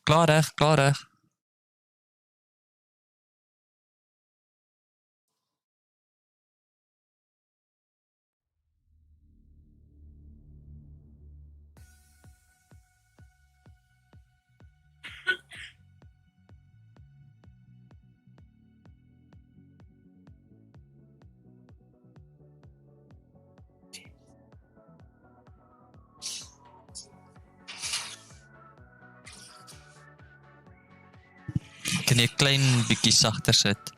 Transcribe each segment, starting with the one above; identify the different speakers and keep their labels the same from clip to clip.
Speaker 1: Klaar hè. Kan jy klein bietjie sagter sit?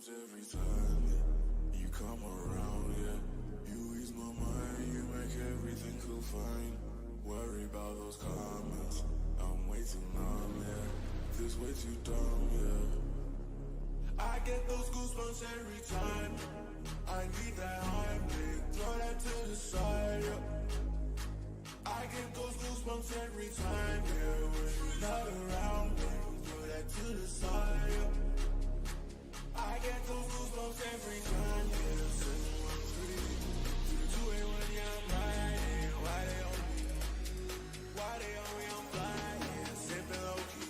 Speaker 2: every time you come around, yeah. You ease my mind, you make everything feel fine. Worry about those comments, I'm way too numb, yeah. This way too dumb, yeah. I get those goosebumps every time. I need that Heimlich, throw that to the side, yeah. I get those goosebumps every time, yeah. When you're not around me, throw that to the side, yeah. I get those goosebumps every time, yeah. 713 to the 281, yeah, I'm riding. Why they on me? Why they on me? I'm flying, sipping low key.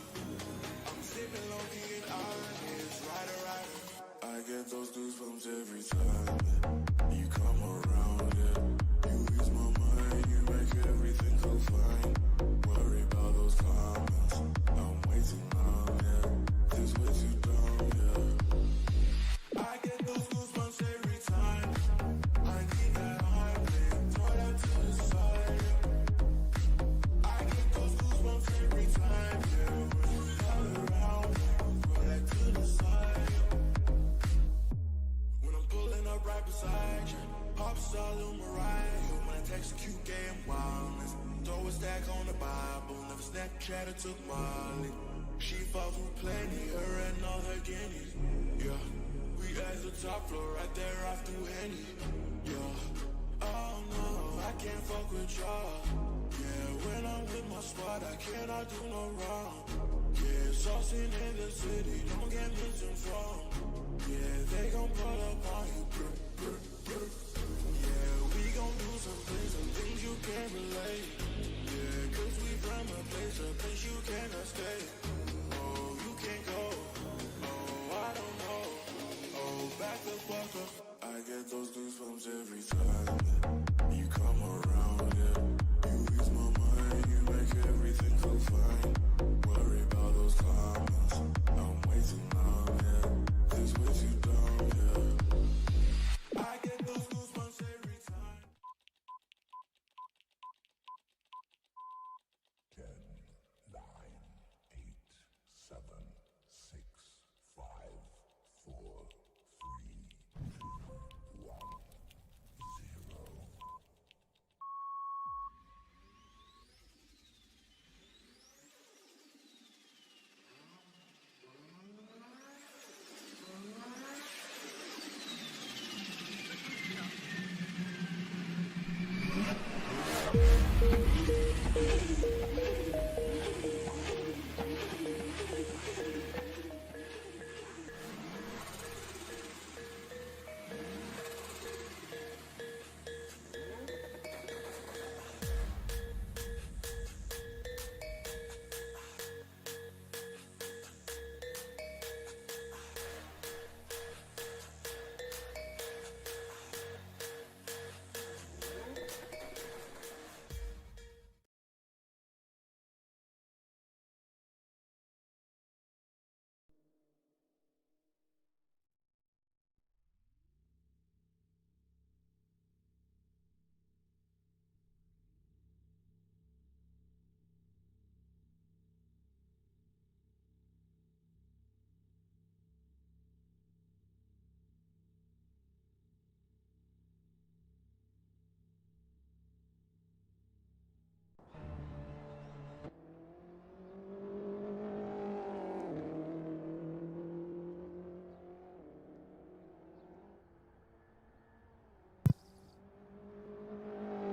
Speaker 2: I'm sipping low key and honest, rider, rider. I get those goosebumps every time, yeah. You come around, yeah. You ease my mind, you make everything feel fine. Worry about those comments, I'm way too numb, yeah. This way too dumb, yeah. I get those goosebumps every time. I need that Heimlich, throw that to the side, yeah. I get those goosebumps every time, yeah. When you're not around me, throw that to the side, yeah. When I'm pulling up right beside you, pops all in my ride. When I text a cute game wildness, throw a stack on the Bible. Never Snapchat or took Molly. She fought through plenty, her and all her guineas. Yeah, we at the top floor, right there off through Henny. Yeah, oh no, I can't fuck with y'all. Yeah, when I'm with my squad, I cannot do no wrong. Yeah, saucing in the city, don't get misinformed. Yeah, they gon' pull up on you. Yeah, we gon' do some things you can't relate. Yeah, 'cause we from a place you cannot stay. Oh, you can't go. Oh, I don't know. Oh, back the fuck up. I get those goosebumps every time, yeah. You come around, yeah. You ease my mind, you make everything feel fine. Worry about those comments, I'm way too numb, yeah. This way too dumb, yeah. I get those goosebumps every time. 10, 9, 8, 7, 6, 5, 4, 3, 2, 1, 0.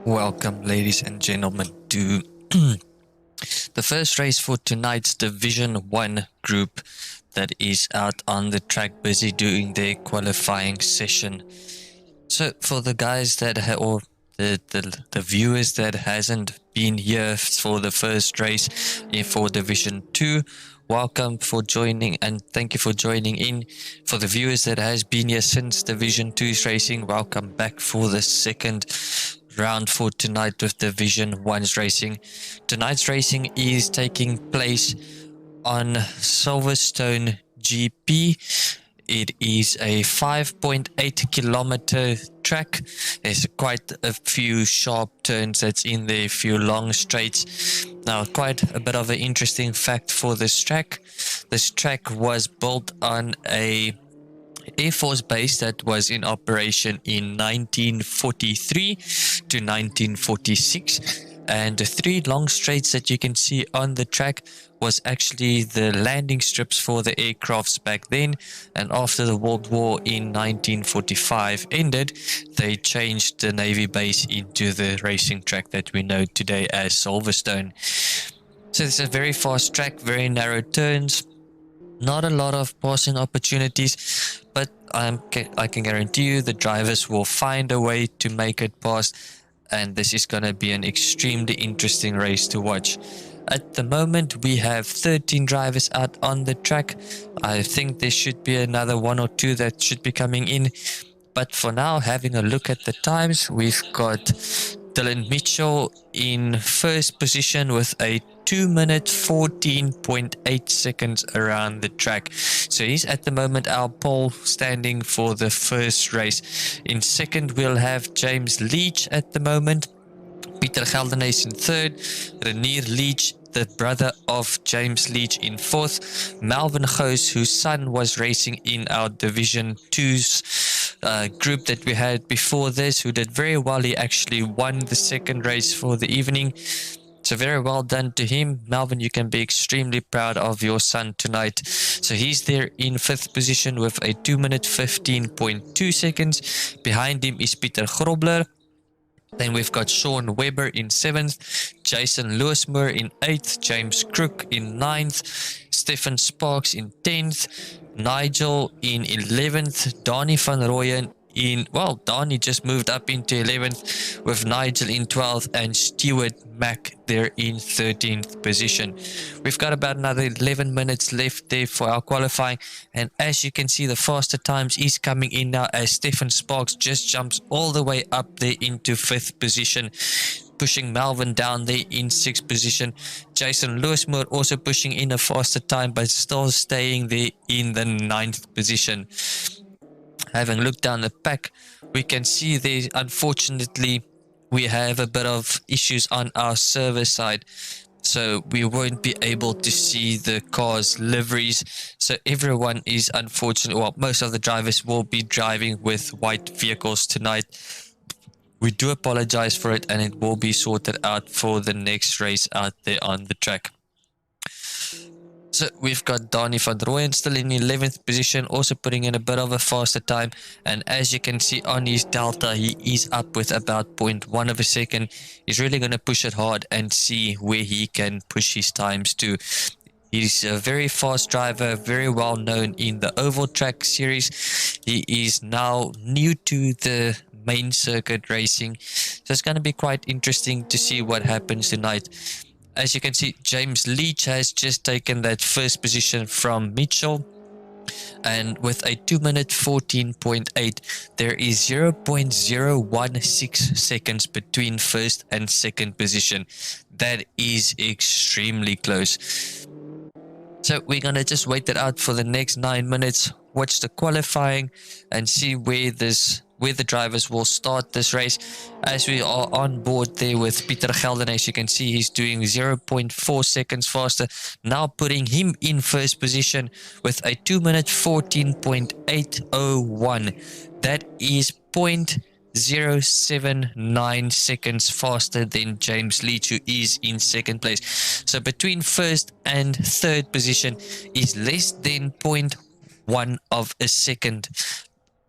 Speaker 1: Welcome, ladies and gentlemen, to the first race for tonight's Division 1 group that is out on the track busy doing their qualifying session. So for the guys that or the viewers that hasn't been here for the first race for Division 2, welcome for joining and thank you for joining in. For the viewers that has been here since Division 2's racing, welcome back for the second round for tonight with Division 1's racing. Tonight's racing is taking place on Silverstone GP. It is a 5.8 kilometer track. There's quite a few sharp turns that's in there, a few long straights. Now, quite a bit of an interesting fact for this track. This track was built on a Air Force Base that was in operation in 1943 to 1946. And the 3 long straights that you can see on the track was actually the landing strips for the aircrafts back then. And after the World War in 1945 ended, they changed the Navy base into the racing track that we know today as Silverstone. So it's a very fast track, very narrow turns, not a lot of passing opportunities, but I can guarantee you the drivers will find a way to make it past, and this is going to be an extremely interesting race to watch. At the moment, we have 13 drivers out on the track. I think there should be another 1 or 2 that should be coming in. But for now, having a look at the times, we've got Dylan Mitchell in first position with a 2-minute 14.8 seconds around the track. So he's at the moment our pole standing for the first race. In second, we'll have James Leach at the moment. Peter Geldenhuys in third. Renier Leach, the brother of James Leach, in fourth. Melvin Goos, whose son was racing in our Division 2's group that we had before this, who did very well. He actually won the second race for the evening. So very well done to him. Melvin, you can be extremely proud of your son tonight. So he's there in fifth position with a 2-minute 15.2 seconds. Behind him is Peter Grobler. Then we've got Sean Webber in 7th, Jason Lewismoor in 8th, James Crook in 9th, Stefan Sparks in 10th, Nigel in 11th, Donnie van Rooyen Donnie just moved up into 11th with Nigel in 12th and Stuart Mack there in 13th position. We've got about another 11 minutes left there for our qualifying, and as you can see, the faster times is coming in now as Stefan Sparks just jumps all the way up there into 5th position, pushing Melvin down there in 6th position. Jason Lewismoor also pushing in a faster time but still staying there in the 9th position. Having looked down the pack, we can see there, unfortunately, we have a bit of issues on our server side. So we won't be able to see the cars' liveries. So everyone is unfortunate. Well, most of the drivers will be driving with white vehicles tonight. We do apologize for it, and it will be sorted out for the next race out there on the track. So we've got Donnie van Rooyen still in 11th position, also putting in a bit of a faster time. And as you can see on his delta, he is up with about 0.1 of a second. He's really going to push it hard and see where he can push his times to. He's a very fast driver, very well known in the oval track series. He is now new to the main circuit racing. So it's going to be quite interesting to see what happens tonight. As you can see, James Leach has just taken that first position from Mitchell. And with a 2-minute 14.8, there is 0.016 seconds between first and second position. That is extremely close. So we're going to just wait it out for the next 9 minutes, watch the qualifying and see where the drivers will start this race. As we are on board there with Peter Geldenhuys, you can see he's doing 0.4 seconds faster, now putting him in first position with a 2-minute 14.801. That is 0.079 seconds faster than James Leach, who is in second place. So between first and third position is less than 0.1 of a second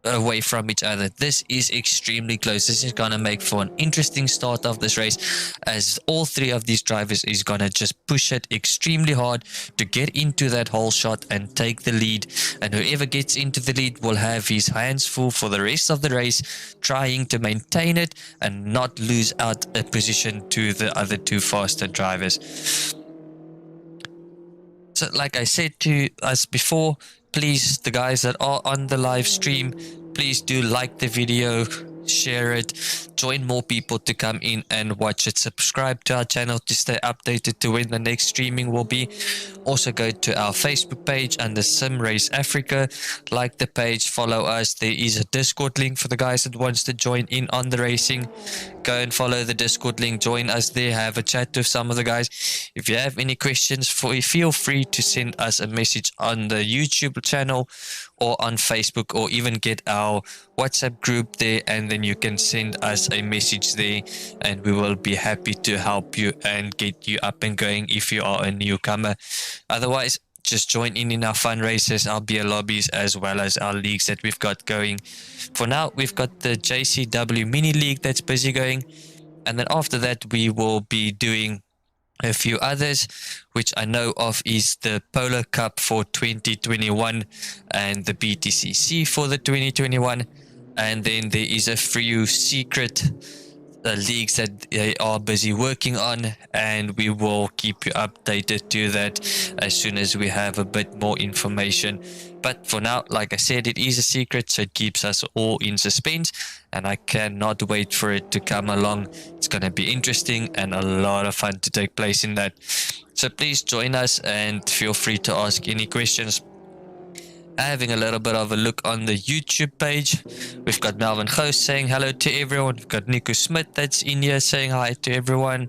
Speaker 1: away from each other. This is extremely close. This is going to make for an interesting start of this race, as all three of these drivers is going to just push it extremely hard to get into that whole shot and take the lead, and whoever gets into the lead will have his hands full for the rest of the race, trying to maintain it and not lose out a position to the other two faster drivers. So like I said to us before, please, the guys that are on the live stream, please do like the video, share it, join more people to come in and watch it. Subscribe to our channel to stay updated to when the next streaming will be. Also go to our Facebook page under Sim Race Africa. Like the page, follow us. There is a Discord link for the guys that wants to join in on the racing. Go and follow the Discord link, join us there, have a chat with some of the guys. If you have any questions, feel free to send us a message on the YouTube channel or on Facebook, or even get our WhatsApp group there, and then you can send us a message there and we will be happy to help you and get you up and going if you are a newcomer. Otherwise, just join in our fun races, our beer lobbies, as well as our leagues that we've got going. For now, we've got the JCW mini league that's busy going, and then after that we will be doing a few others, which I know of is the Polar Cup for 2021 and the BTCC for the 2021, and then there is a few secret leagues that they are busy working on, and we will keep you updated to that as soon as we have a bit more information. But for now, like I said, it is a secret, so it keeps us all in suspense, and I cannot wait for it to come along. It's going to be interesting and a lot of fun to take place in that. So please join us and feel free to ask any questions. Having a little bit of a look on the YouTube page, we've got Melvin Ghost saying hello to everyone. We've got Nico Smith that's in here saying hi to everyone.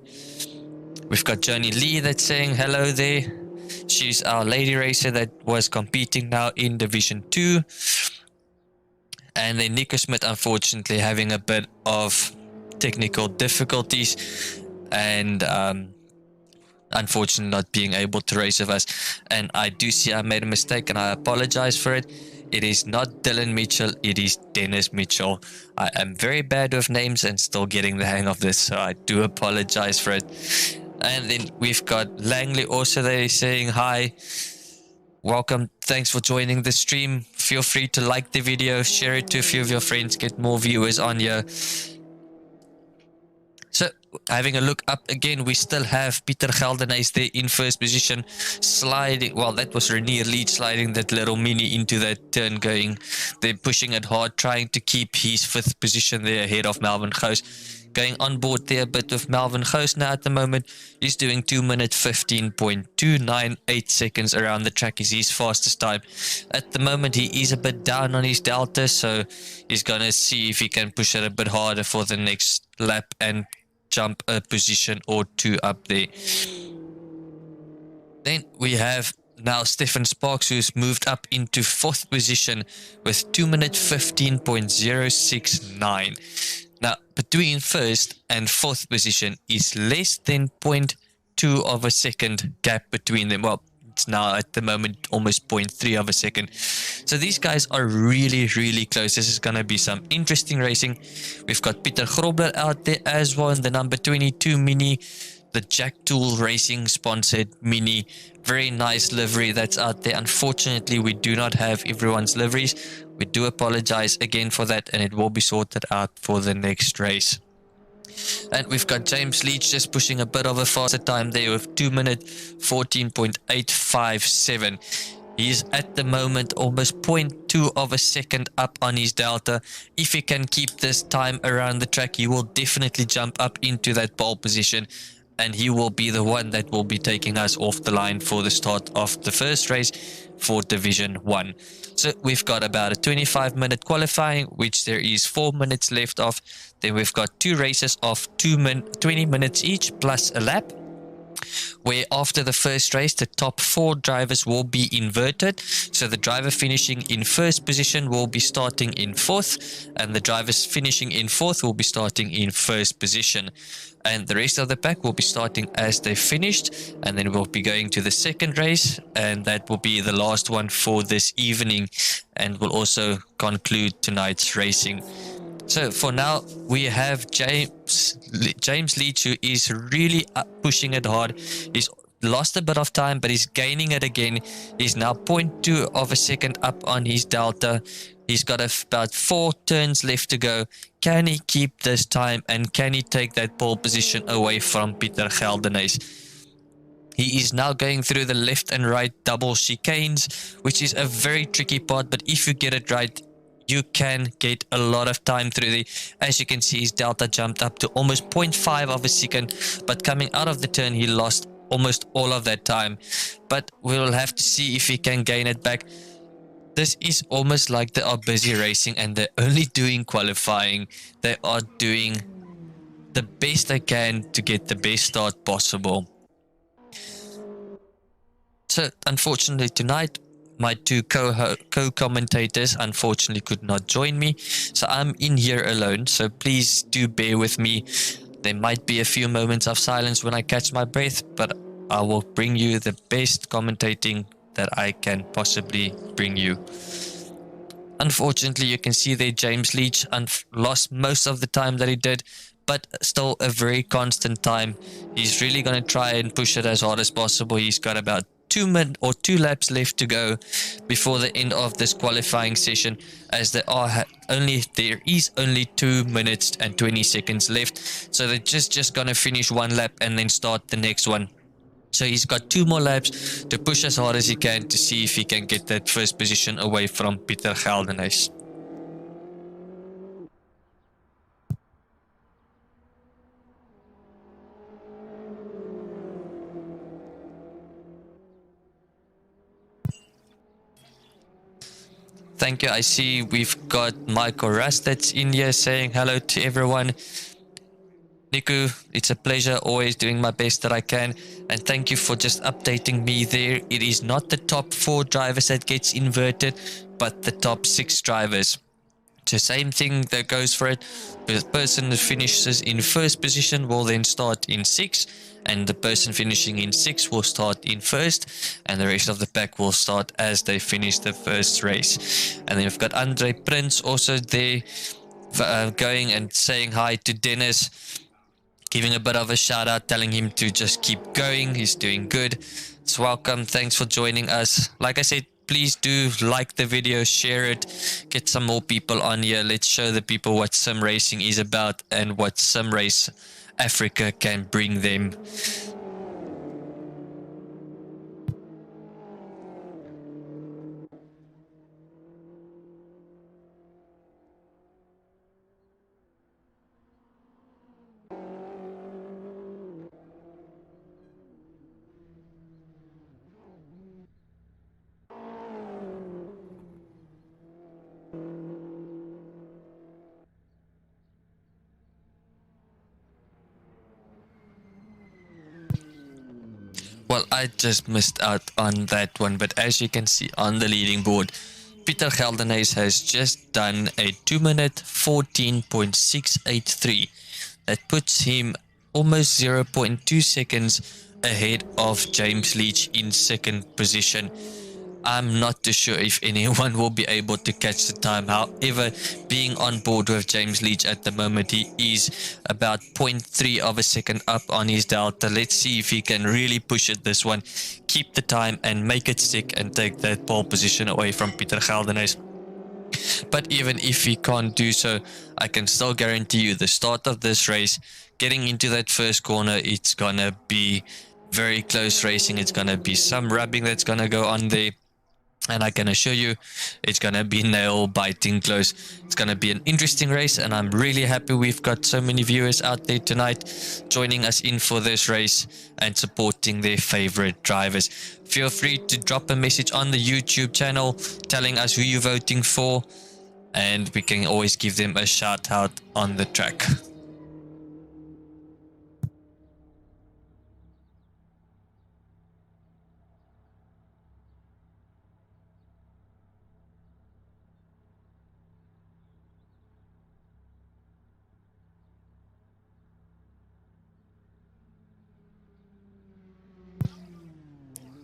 Speaker 1: We've got Johnny Lee that's saying hello there. She's our lady racer that was competing now in Division 2. And then Nico Smith unfortunately having a bit of technical difficulties and unfortunately not being able to race with us. And I do see I made a mistake and I apologize for it. It is not Dylan Mitchell, it is Dennis Mitchell. I am very bad with names and still getting the hang of this, so I do apologize for it. And then we've got Langley also there saying hi. Welcome, thanks for joining the stream. Feel free to like the video, share it to a few of your friends, get more viewers on here. So, having a look up again, we still have Pieter Geldenhuys there in first position, sliding. Well, that was Renier Leach sliding that little mini into that turn going. They're pushing it hard, trying to keep his fifth position there ahead of Melvin Ghost. Going on board there a bit with Melvin Ghost now at the moment. He's doing 2 minutes 15.298 seconds around the track is his fastest time. At the moment he is a bit down on his delta, so he's going to see if he can push it a bit harder for the next lap and jump a position or two up there. Then we have now Stefan Sparks, who's moved up into fourth position with 2 minutes 15.069. Now, between first and fourth position is less than 0.2 of a second gap between them. Well, it's now at the moment almost 0.3 of a second. So these guys are really, really close. This is going to be some interesting racing. We've got Peter Grobler out there as well in the number 22 Mini, the Jack Tool Racing sponsored Mini. Very nice livery that's out there. Unfortunately, we do not have everyone's liveries. We do apologize again for that, and it will be sorted out for the next race. And we've got James Leach just pushing a bit of a faster time there with 2 minutes 14.857. He's at the moment almost 0.2 of a second up on his delta. If he can keep this time around the track, he will definitely jump up into that pole position, and he will be the one that will be taking us off the line for the start of the first race for Division 1. So we've got about a 25-minute qualifying, which there is 4 minutes left of. Then we've got two races of 20 minutes each plus a lap, where after the first race the top 4 drivers will be inverted. So the driver finishing in first position will be starting in fourth, and the drivers finishing in fourth will be starting in first position, and the rest of the pack will be starting as they finished. And then we'll be going to the second race, and that will be the last one for this evening, and will also conclude tonight's racing. So for now, we have James Leach, who is really pushing it hard. He's lost a bit of time, but he's gaining it again. He's now 0.2 of a second up on his delta. He's got about 4 turns left to go. Can he keep this time, and can he take that pole position away from Pieter Geldenhuys? He is now going through the left and right double chicanes, which is a very tricky part, but if you get it right, you can get a lot of time through there. As you can see, his delta jumped up to almost 0.5 of a second, but coming out of the turn, he lost almost all of that time. But we'll have to see if he can gain it back. This is almost like they are busy racing and they're only doing qualifying. They are doing the best they can to get the best start possible. So unfortunately tonight, my two co-commentators unfortunately could not join me. So I'm in here alone. So please do bear with me. There might be a few moments of silence when I catch my breath, but I will bring you the best commentating that I can possibly bring you. Unfortunately, you can see there James Leach lost most of the time that he did, but still a very constant time. He's really going to try and push it as hard as possible. He's got about 2 laps left to go before the end of this qualifying session, as there is only 2 minutes and 20 seconds left. So they're just going to finish one lap and then start the next one. So he's got 2 more laps to push as hard as he can to see if he can get that first position away from Pieter Geldenhuys. Thank you. I see we've got Michael Rust that's in here saying hello to everyone. Niku, it's a pleasure, always doing my best that I can. And thank you for just updating me there. It is not the top 4 drivers that gets inverted, but the top 6 drivers. So same thing that goes for it. The person that finishes in first position will then start in 6th, and the person finishing in 6th will start in 1st, and the rest of the pack will start as they finish the first race. And then we've got Andre Prince also there going and saying hi to Dennis, giving a bit of a shout out, telling him to just keep going. He's doing good. It's welcome. Thanks for joining us. Like I said, please do like the video, share it, get some more people on here. Let's show the people what sim racing is about and what Sim Race Africa can bring them. Well, I just missed out on that one, but as you can see on the leading board, Pieter Geldenhuys has just done a 2 minute 14.683. That puts him almost 0.2 seconds ahead of James Leach in second position. I'm not too sure if anyone will be able to catch the time. However, being on board with James Leach at the moment, he is about 0.3 of a second up on his delta. Let's see if he can really push it this one, keep the time and make it stick and take that pole position away from Pieter Geldenhuys. But even if he can't do so, I can still guarantee you the start of this race, getting into that first corner, it's gonna be very close racing. It's gonna be some rubbing that's gonna go on there. And I can assure you, it's going to be nail-biting close. It's going to be an interesting race, and I'm really happy we've got so many viewers out there tonight joining us in for this race and supporting their favorite drivers. Feel free to drop a message on the YouTube channel telling us who you're voting for, and we can always give them a shout out on the track.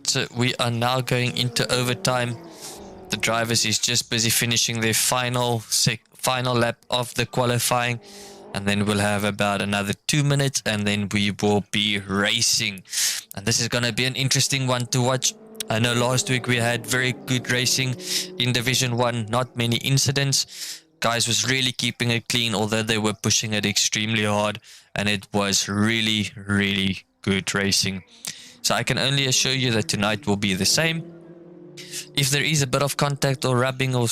Speaker 1: So we are now going into overtime. The drivers is just busy finishing their final lap of the qualifying, and then we'll have about another 2 minutes and then we will be racing. And this is going to be an interesting one to watch. I know last week we had very good racing in Division 1, not many incidents. Guys was really keeping it clean, although they were pushing it extremely hard, and it was really, really good racing. So I can only assure you that tonight will be the same. If there is a bit of contact or rubbing or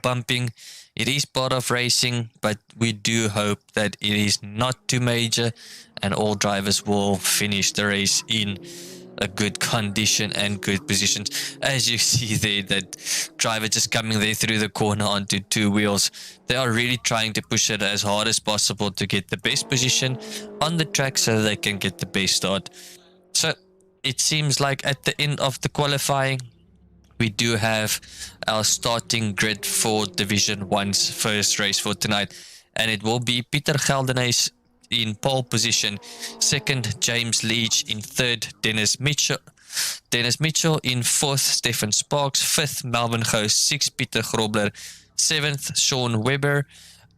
Speaker 1: bumping, It is part of racing, but we do hope that it is not too major and all drivers will finish the race in a good condition and good positions. As you see there, that driver just coming there through the corner onto two wheels. They are really trying to push it as hard as possible to get the best position on the track so they can get the best start. So it seems like at the end of the qualifying, we do have our starting grid for Division 1's first race for tonight. And it will be Pieter Geldenhuys in pole position. Second, James Leach. In third, Dennis Mitchell. In fourth, Stefan Sparks. Fifth, Melvin Gous. Sixth, Pieter Grobler. Seventh, Sean Webber.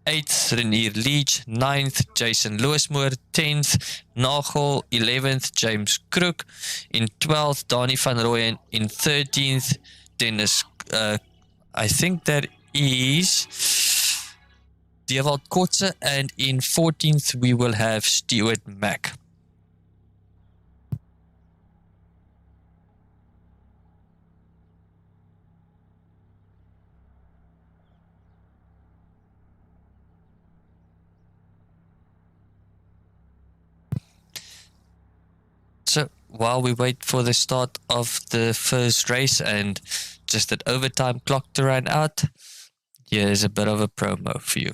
Speaker 1: 8th, Renier Leach. 9th, Jason Lewismoor. 10th, Nagel. 11th, James Crook. In 12th, Dani van Rooyen. In 13th, Dennis, I think that is Dewald Kotze. And in 14th, we will have Stuart Mack. So while we wait for the start of the first race and just that overtime clock to run out, here's a bit of a promo for you.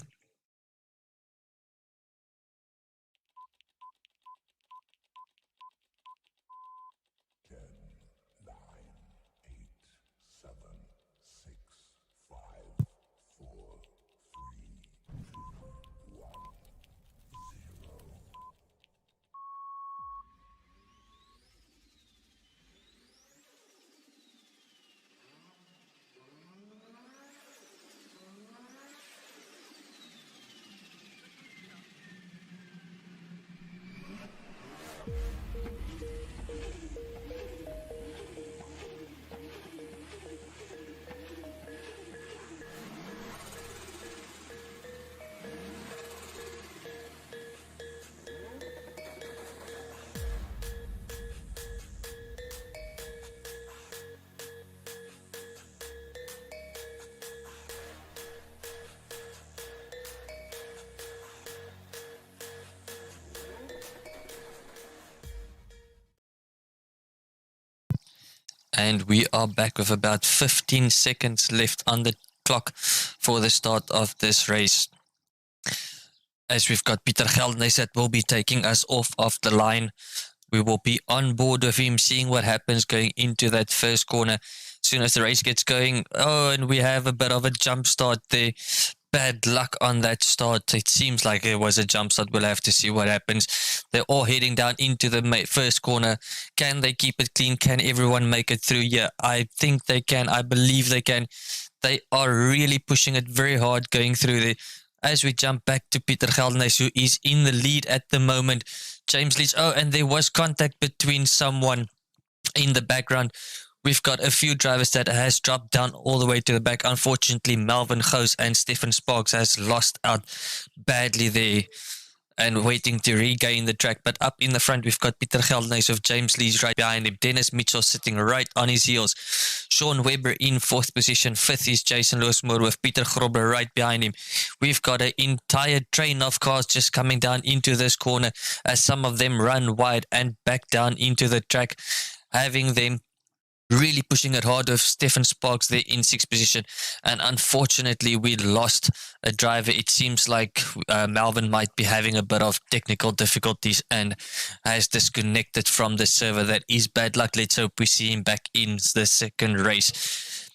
Speaker 1: And we are back with about 15 seconds left on the clock for the start of this race. As we've got Pieter Geldenhuys that will be taking us off of the line. We will be on board with him, seeing what happens going into that first corner. As soon as the race gets going, and we have a bit of a jump start there. Bad luck on that start. It seems like it was a jump start. We'll have to see what happens. They're all heading down into the first corner. Can they keep it clean? Can everyone make it through? Yeah, I think they can. I believe they can. They are really pushing it very hard going through there. As we jump back to Pieter Geldenhuys, who is in the lead at the moment. James Leach. Oh, and there was contact between someone in the background. We've got a few drivers that has dropped down all the way to the back. Unfortunately, Melvin Gous and Stefan Sparks has lost out badly there and waiting to regain the track. But up in the front, we've got Pieter Geldenhuys with James Leach right behind him. Dennis Mitchell sitting right on his heels. Sean Webber in 4th position. 5th is Jason Lewismoor with Pieter Grobler right behind him. We've got an entire train of cars just coming down into this corner as some of them run wide and back down into the track, having them really pushing it hard with Stefan Sparks there in 6th position. And unfortunately, we lost a driver. It seems like Melvin might be having a bit of technical difficulties and has disconnected from the server. That is bad luck. Let's hope we see him back in the second race.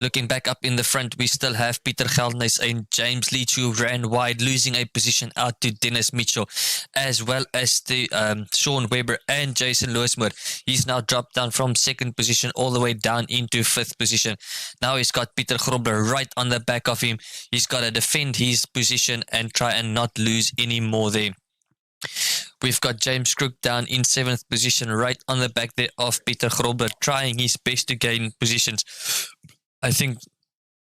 Speaker 1: Looking back up in the front, we still have Pieter Geldenhuys and James Leach, who ran wide, losing a position out to Dennis Mitchell, as well as to Sean Webber and Jason Lewismoor. He's now dropped down from 2nd position all the way down into 5th position. Now he's got Pieter Grobler right on the back of him. He's got to defend his position and try and not lose any more there. We've got James Crook down in 7th position, right on the back there of Pieter Grobler, trying his best to gain positions. I think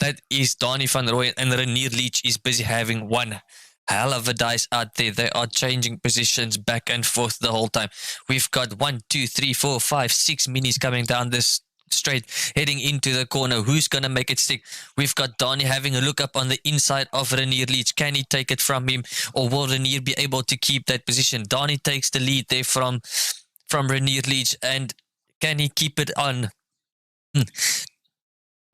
Speaker 1: that is Dani van Rooyen, and Renier Leach is busy having one hell of a dice out there. They are changing positions back and forth the whole time. We've got 1, 2, 3, 4, 5, 6 minis coming down this straight heading into the corner. Who's going to make it stick? We've got Donnie having a look up on the inside of Renier Leach. Can he take it from him, or will Renier be able to keep that position? Donnie takes the lead there from Renier Leach, and can he keep it on?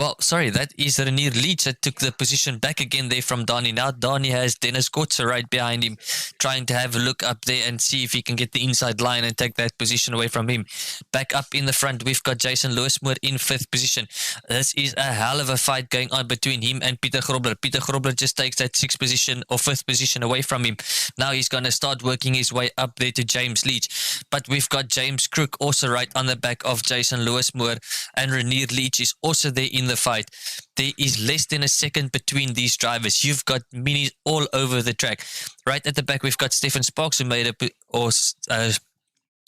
Speaker 1: Well, sorry, that is Renier Leach that took the position back again there from Donnie. Now Donnie has Dennis Kotze right behind him, trying to have a look up there and see if he can get the inside line and take that position away from him. Back up in the front, we've got Jason Lewismoor in 5th position. This is a hell of a fight going on between him and Pieter Grobler. Pieter Grobler just takes that 6th position or 5th position away from him. Now he's going to start working his way up there to James Leach. But we've got James Crook also right on the back of Jason Lewismoor, and Renier Leach is also there in the fight. There is less than a second between these drivers. You've got minis all over the track. Right at the back, we've got Stefan Sparks, who made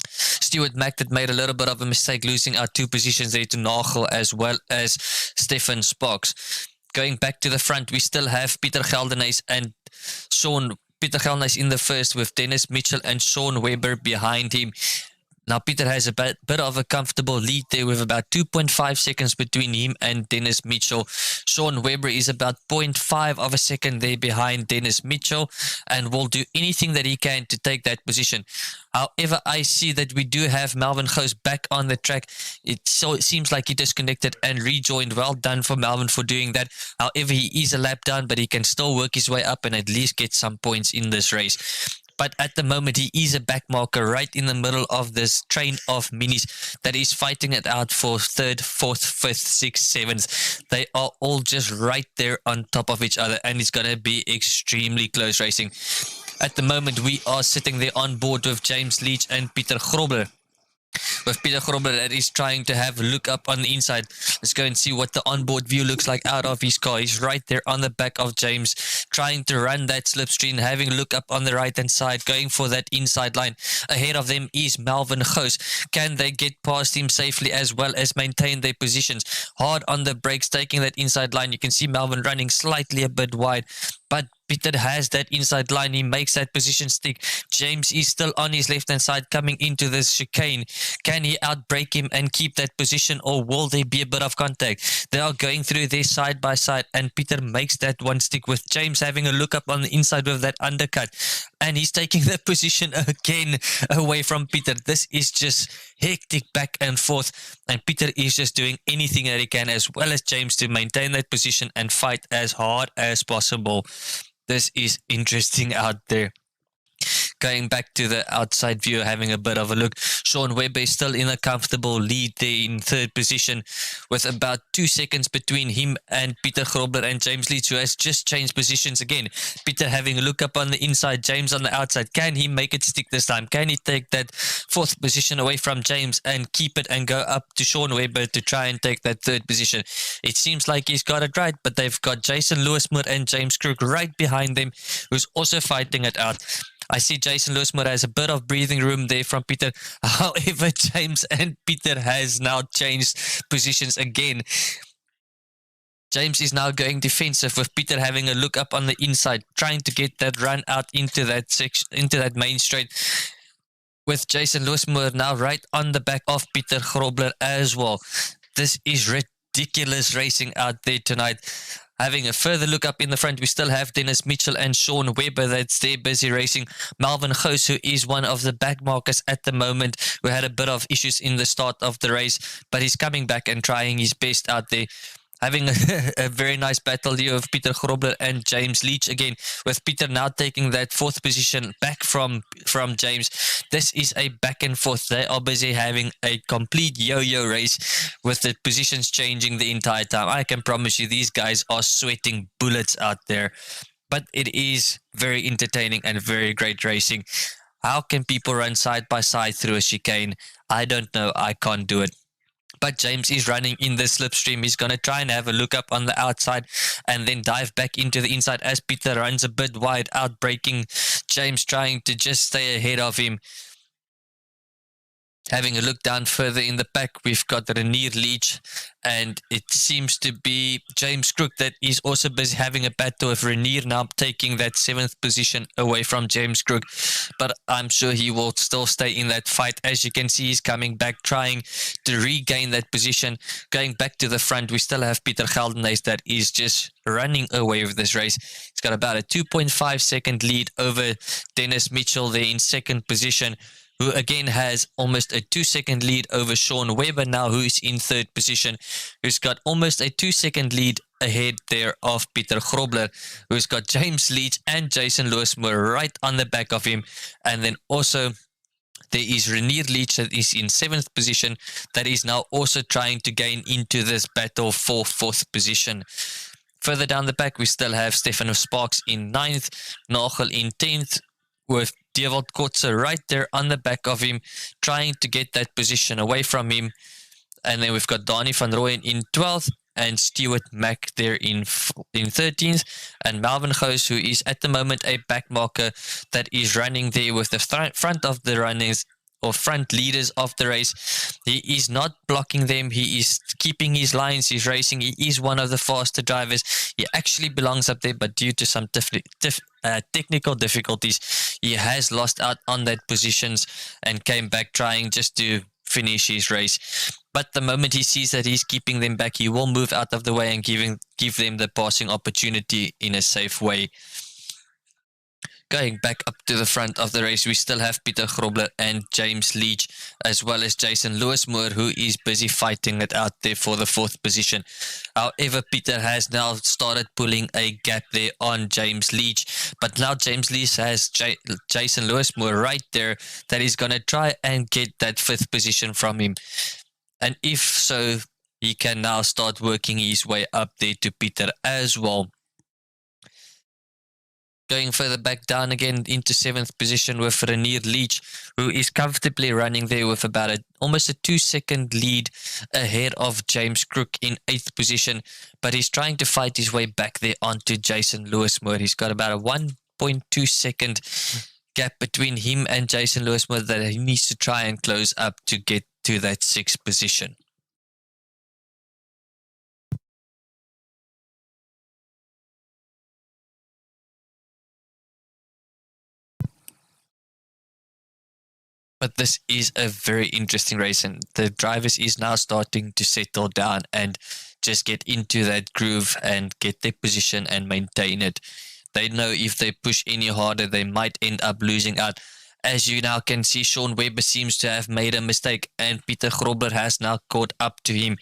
Speaker 1: Stuart Mack that made a little bit of a mistake, losing out 2 positions there to Nagel as well as Stefan Sparks. Going back to the front, we still have Pieter Geldenhuys and Pieter Geldenhuys in the first, with Dennis Mitchell and Sean Webber behind him. Now, Pieter has a bit of a comfortable lead there with about 2.5 seconds between him and Dennis Mitchell. Sean Webber is about 0.5 of a second there behind Dennis Mitchell and will do anything that he can to take that position. However, I see that we do have Melvin Goos back on the track. It seems like he disconnected and rejoined. Well done for Melvin for doing that. However, he is a lap down, but he can still work his way up and at least get some points in this race. But at the moment, he is a backmarker right in the middle of this train of minis that is fighting it out for 3rd, 4th, 5th, 6th, 7th. They are all just right there on top of each other, and it's going to be extremely close racing. At the moment, we are sitting there on board with James Leach and Pieter Grobler. With Pieter Grobler that is trying to have a look up on the inside. Let's go and see what the onboard view looks like out of his car. He's right there on the back of James, trying to run that slipstream, having a look up on the right hand side, going for that inside line. Ahead of them is Melvin Goos. Can they get past him safely as well as maintain their positions? Hard on the brakes, taking that inside line. You can see Melvin running slightly a bit wide, but Pieter has that inside line. He makes that position stick. James is still on his left-hand side coming into this chicane. Can he outbrake him and keep that position, or will there be a bit of contact? They are going through there side by side, and Pieter makes that one stick, with James having a look up on the inside with that undercut. And he's taking that position again away from Pieter. This is just hectic back and forth, and Pieter is just doing anything that he can, as well as James, to maintain that position and fight as hard as possible. This is interesting out there. Going back to the outside view, having a bit of a look. Sean Webber is still in a comfortable lead there in 3rd position, with about 2 seconds between him and Pieter Grobler and James Leach, who has just changed positions again. Pieter having a look up on the inside, James on the outside. Can he make it stick this time? Can he take that 4th position away from James and keep it and go up to Sean Webber to try and take that 3rd position? It seems like he's got it right, but they've got Jason Lewismoor and James Crook right behind them, who's also fighting it out. I see Jason Lewismoor has a bit of breathing room there from Pieter. However, James and Pieter has now changed positions again. James is now going defensive, with Pieter having a look up on the inside, trying to get that run out into that section, into that main straight. With Jason Lewismoor now right on the back of Pieter Grobler as well. This is ridiculous racing out there tonight. Having a further look up in the front, we still have Dennis Mitchell and Sean Webber that's there busy racing. Melvin Goos, who is one of the back markers at the moment, who had a bit of issues in the start of the race, but he's coming back and trying his best out there. Having a very nice battle here of Pieter Grobler and James Leach again, with Pieter now taking that 4th position back from James. This is a back and forth. They are busy having a complete yo-yo race, with the positions changing the entire time. I can promise you these guys are sweating bullets out there. But it is very entertaining and very great racing. How can people run side by side through a chicane? I don't know. I can't do it. But James is running in the slipstream. He's going to try and have a look up on the outside and then dive back into the inside as Pieter runs a bit wide, outbraking James, trying to just stay ahead of him. Having a look down further in the pack, we've got Renier Leach, and it seems to be James Crook that is also busy having a battle with Renier, now taking that 7th position away from James Crook. But I'm sure he will still stay in that fight. As you can see, he's coming back, trying to regain that position. Going back to the front, we still have Peter Geldenhuys that is just running away with this race. He's got about a 2.5 second lead over Dennis Mitchell there in 2nd position, who again has almost a 2-second lead over Sean Webber now, who is in 3rd position, who's got almost a 2-second lead ahead there of Peter Grobler, who's got James Leach and Jason Lewismoor right on the back of him. And then also there is Renier Leach that is in 7th position, that is now also trying to gain into this battle for 4th position. Further down the back, we still have Stefano Sparks in 9th, Nagel in 10th, with Dewald Kotze right there on the back of him, trying to get that position away from him. And then we've got Donnie van Rooyen in 12th, and Stuart Mack there in 13th, and Melvin Goos, who is at the moment a backmarker that is running there with the front of the runners, or front leaders of the race. He is not blocking them. He is keeping his lines. He's racing. He is one of the faster drivers. He actually belongs up there, but due to some technical difficulties, he has lost out on that positions and came back trying just to finish his race. But the moment he sees that he's keeping them back, he will move out of the way and give them the passing opportunity in a safe way. Going back up to the front of the race, we still have Peter Grobler and James Leach, as well as Jason Lewismoor, who is busy fighting it out there for the 4th position. However, Peter has now started pulling a gap there on James Leach, but now James Leach has Jason Lewismoor right there that is going to try and get that 5th position from him. And if so, he can now start working his way up there to Peter as well. Going further back down again into 7th position with Renier Leach, who is comfortably running there with about almost a 2-second lead ahead of James Crook in 8th position. But he's trying to fight his way back there onto Jason Lewismoor. He's got about a 1.2 second gap between him and Jason Lewismoor that he needs to try and close up to get to that 6th position. But this is a very interesting race, and the drivers is now starting to settle down and just get into that groove and get their position and maintain it. They know if they push any harder, they might end up losing out. As you now can see, Sean Webber seems to have made a mistake, and Peter Grobler has now caught up to him.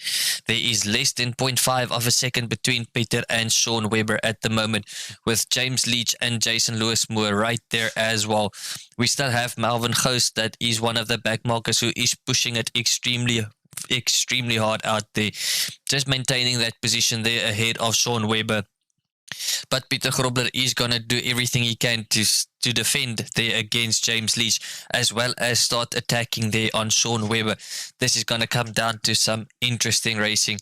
Speaker 1: There is less than 0.5 of a second between Peter and Sean Webber at the moment, with James Leach and Jason Lewismoor right there as well. We still have Melvin Goos, that is one of the backmarkers, who is pushing it extremely hard out there, just maintaining that position there ahead of Sean Webber. But Peter Grobler is going to do everything he can to defend there against James Leach, as well as start attacking there on Sean Webber. This is going to come down to some interesting racing.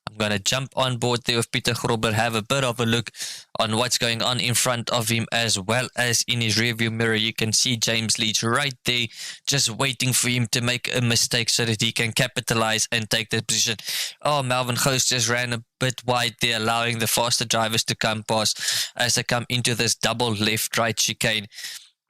Speaker 1: I'm going to jump on board there with Peter Grobler, have a bit of a look on what's going on in front of him, as well as in his rearview mirror. You can see James Leach right there, just waiting for him to make a mistake so that he can capitalize and take that position. Oh, Melvin Goos just ran a bit wide there, allowing the faster drivers to come past as they come into this double left-right chicane.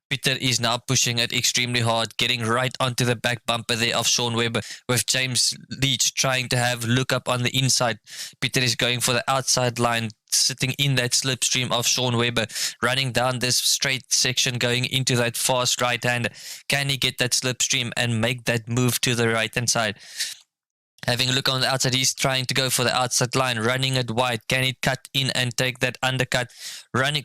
Speaker 1: Peter is now pushing it extremely hard, getting right onto the back bumper there of Sean Webber, with James Leach trying to have look up on the inside. Peter is going for the outside line, sitting in that slipstream of Sean Webber, running down this straight section, going into that fast right-hander. Can he get that slipstream and make that move to the right-hand side? Having a look on the outside, he's trying to go for the outside line, running it wide. Can he cut in and take that undercut?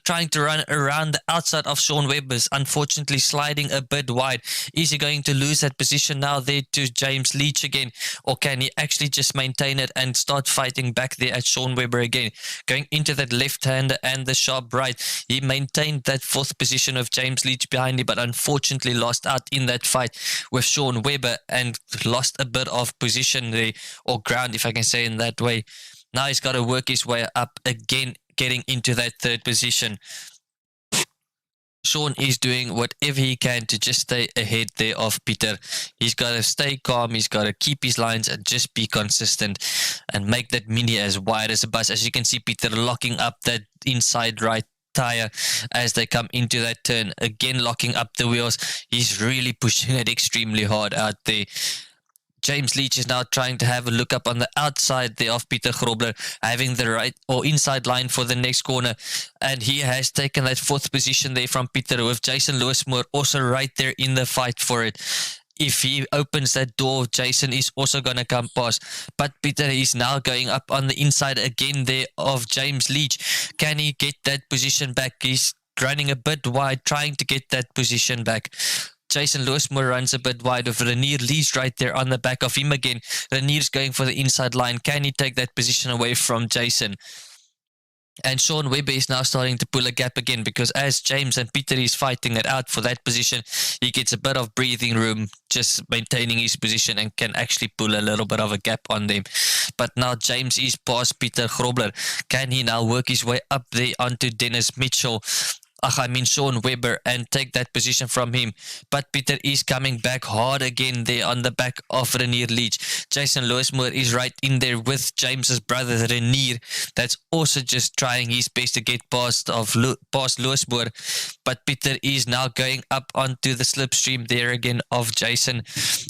Speaker 1: Trying to run around the outside of Sean Webber's, unfortunately sliding a bit wide. Is he going to lose that position now there to James Leach again? Or can he actually just maintain it and start fighting back there at Sean Webber again? Going into that left-hander and the sharp right. He maintained that 4th position of James Leach behind him, but unfortunately lost out in that fight with Sean Webber and lost a bit of position there, or ground, if I can say in that way. Now he's got to work his way up again, getting into that 3rd position. Sean is doing whatever he can to just stay ahead there of Peter. He's got to stay calm. He's got to keep his lines and just be consistent and make that mini as wide as a bus. As you can see, Peter locking up that inside right tire as they come into that turn. Again, locking up the wheels. He's really pushing it extremely hard out there. James Leach is now trying to have a look up on the outside there of Peter Grobler, having the right or inside line for the next corner. And he has taken that fourth position there from Peter, with Jason Lewismoor also right there in the fight for it. If he opens that door, Jason is also going to come past. But Peter is now going up on the inside again there of James Leach. Can he get that position back? He's running a bit wide, trying to get that position back. Jason Lewismoor runs a bit wide with Renier Lees right there on the back of him again. Renier's going for the inside line. Can he take that position away from Jason? And Sean Webber is now starting to pull a gap again, because as James and Peter is fighting it out for that position, he gets a bit of breathing room, just maintaining his position, and can actually pull a little bit of a gap on them. But now James is past Peter Grobler. Can he now work his way up there onto Dennis Mitchell? Sean Webber, and take that position from him. But Peter is coming back hard again there on the back of Renier Leach. Jason Lewismoor is right in there with James's brother Renier. That's also just trying his best to get past Lewismoor. But Peter is now going up onto the slipstream there again of James.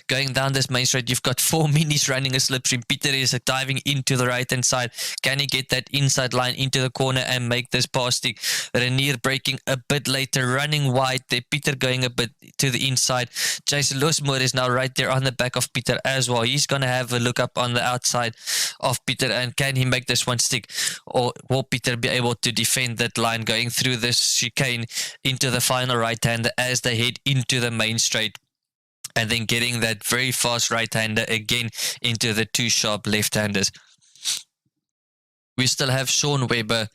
Speaker 1: Going down this main straight, you've got 4 minis running a slipstream. Peter is diving into the right hand side. Can he get that inside line into the corner and make this pass stick? Renier breaking a bit later, running wide there. Peter going a bit to the inside. Jason Lewismoor is now right there on the back of Peter as well. He's going to have a look up on the outside of Peter, and can he make this one stick? Or will Peter be able to defend that line going through this chicane into the final right hander as they head into the main straight? And then getting that very fast right-hander again into the 2 sharp left-handers. We still have Sean Webber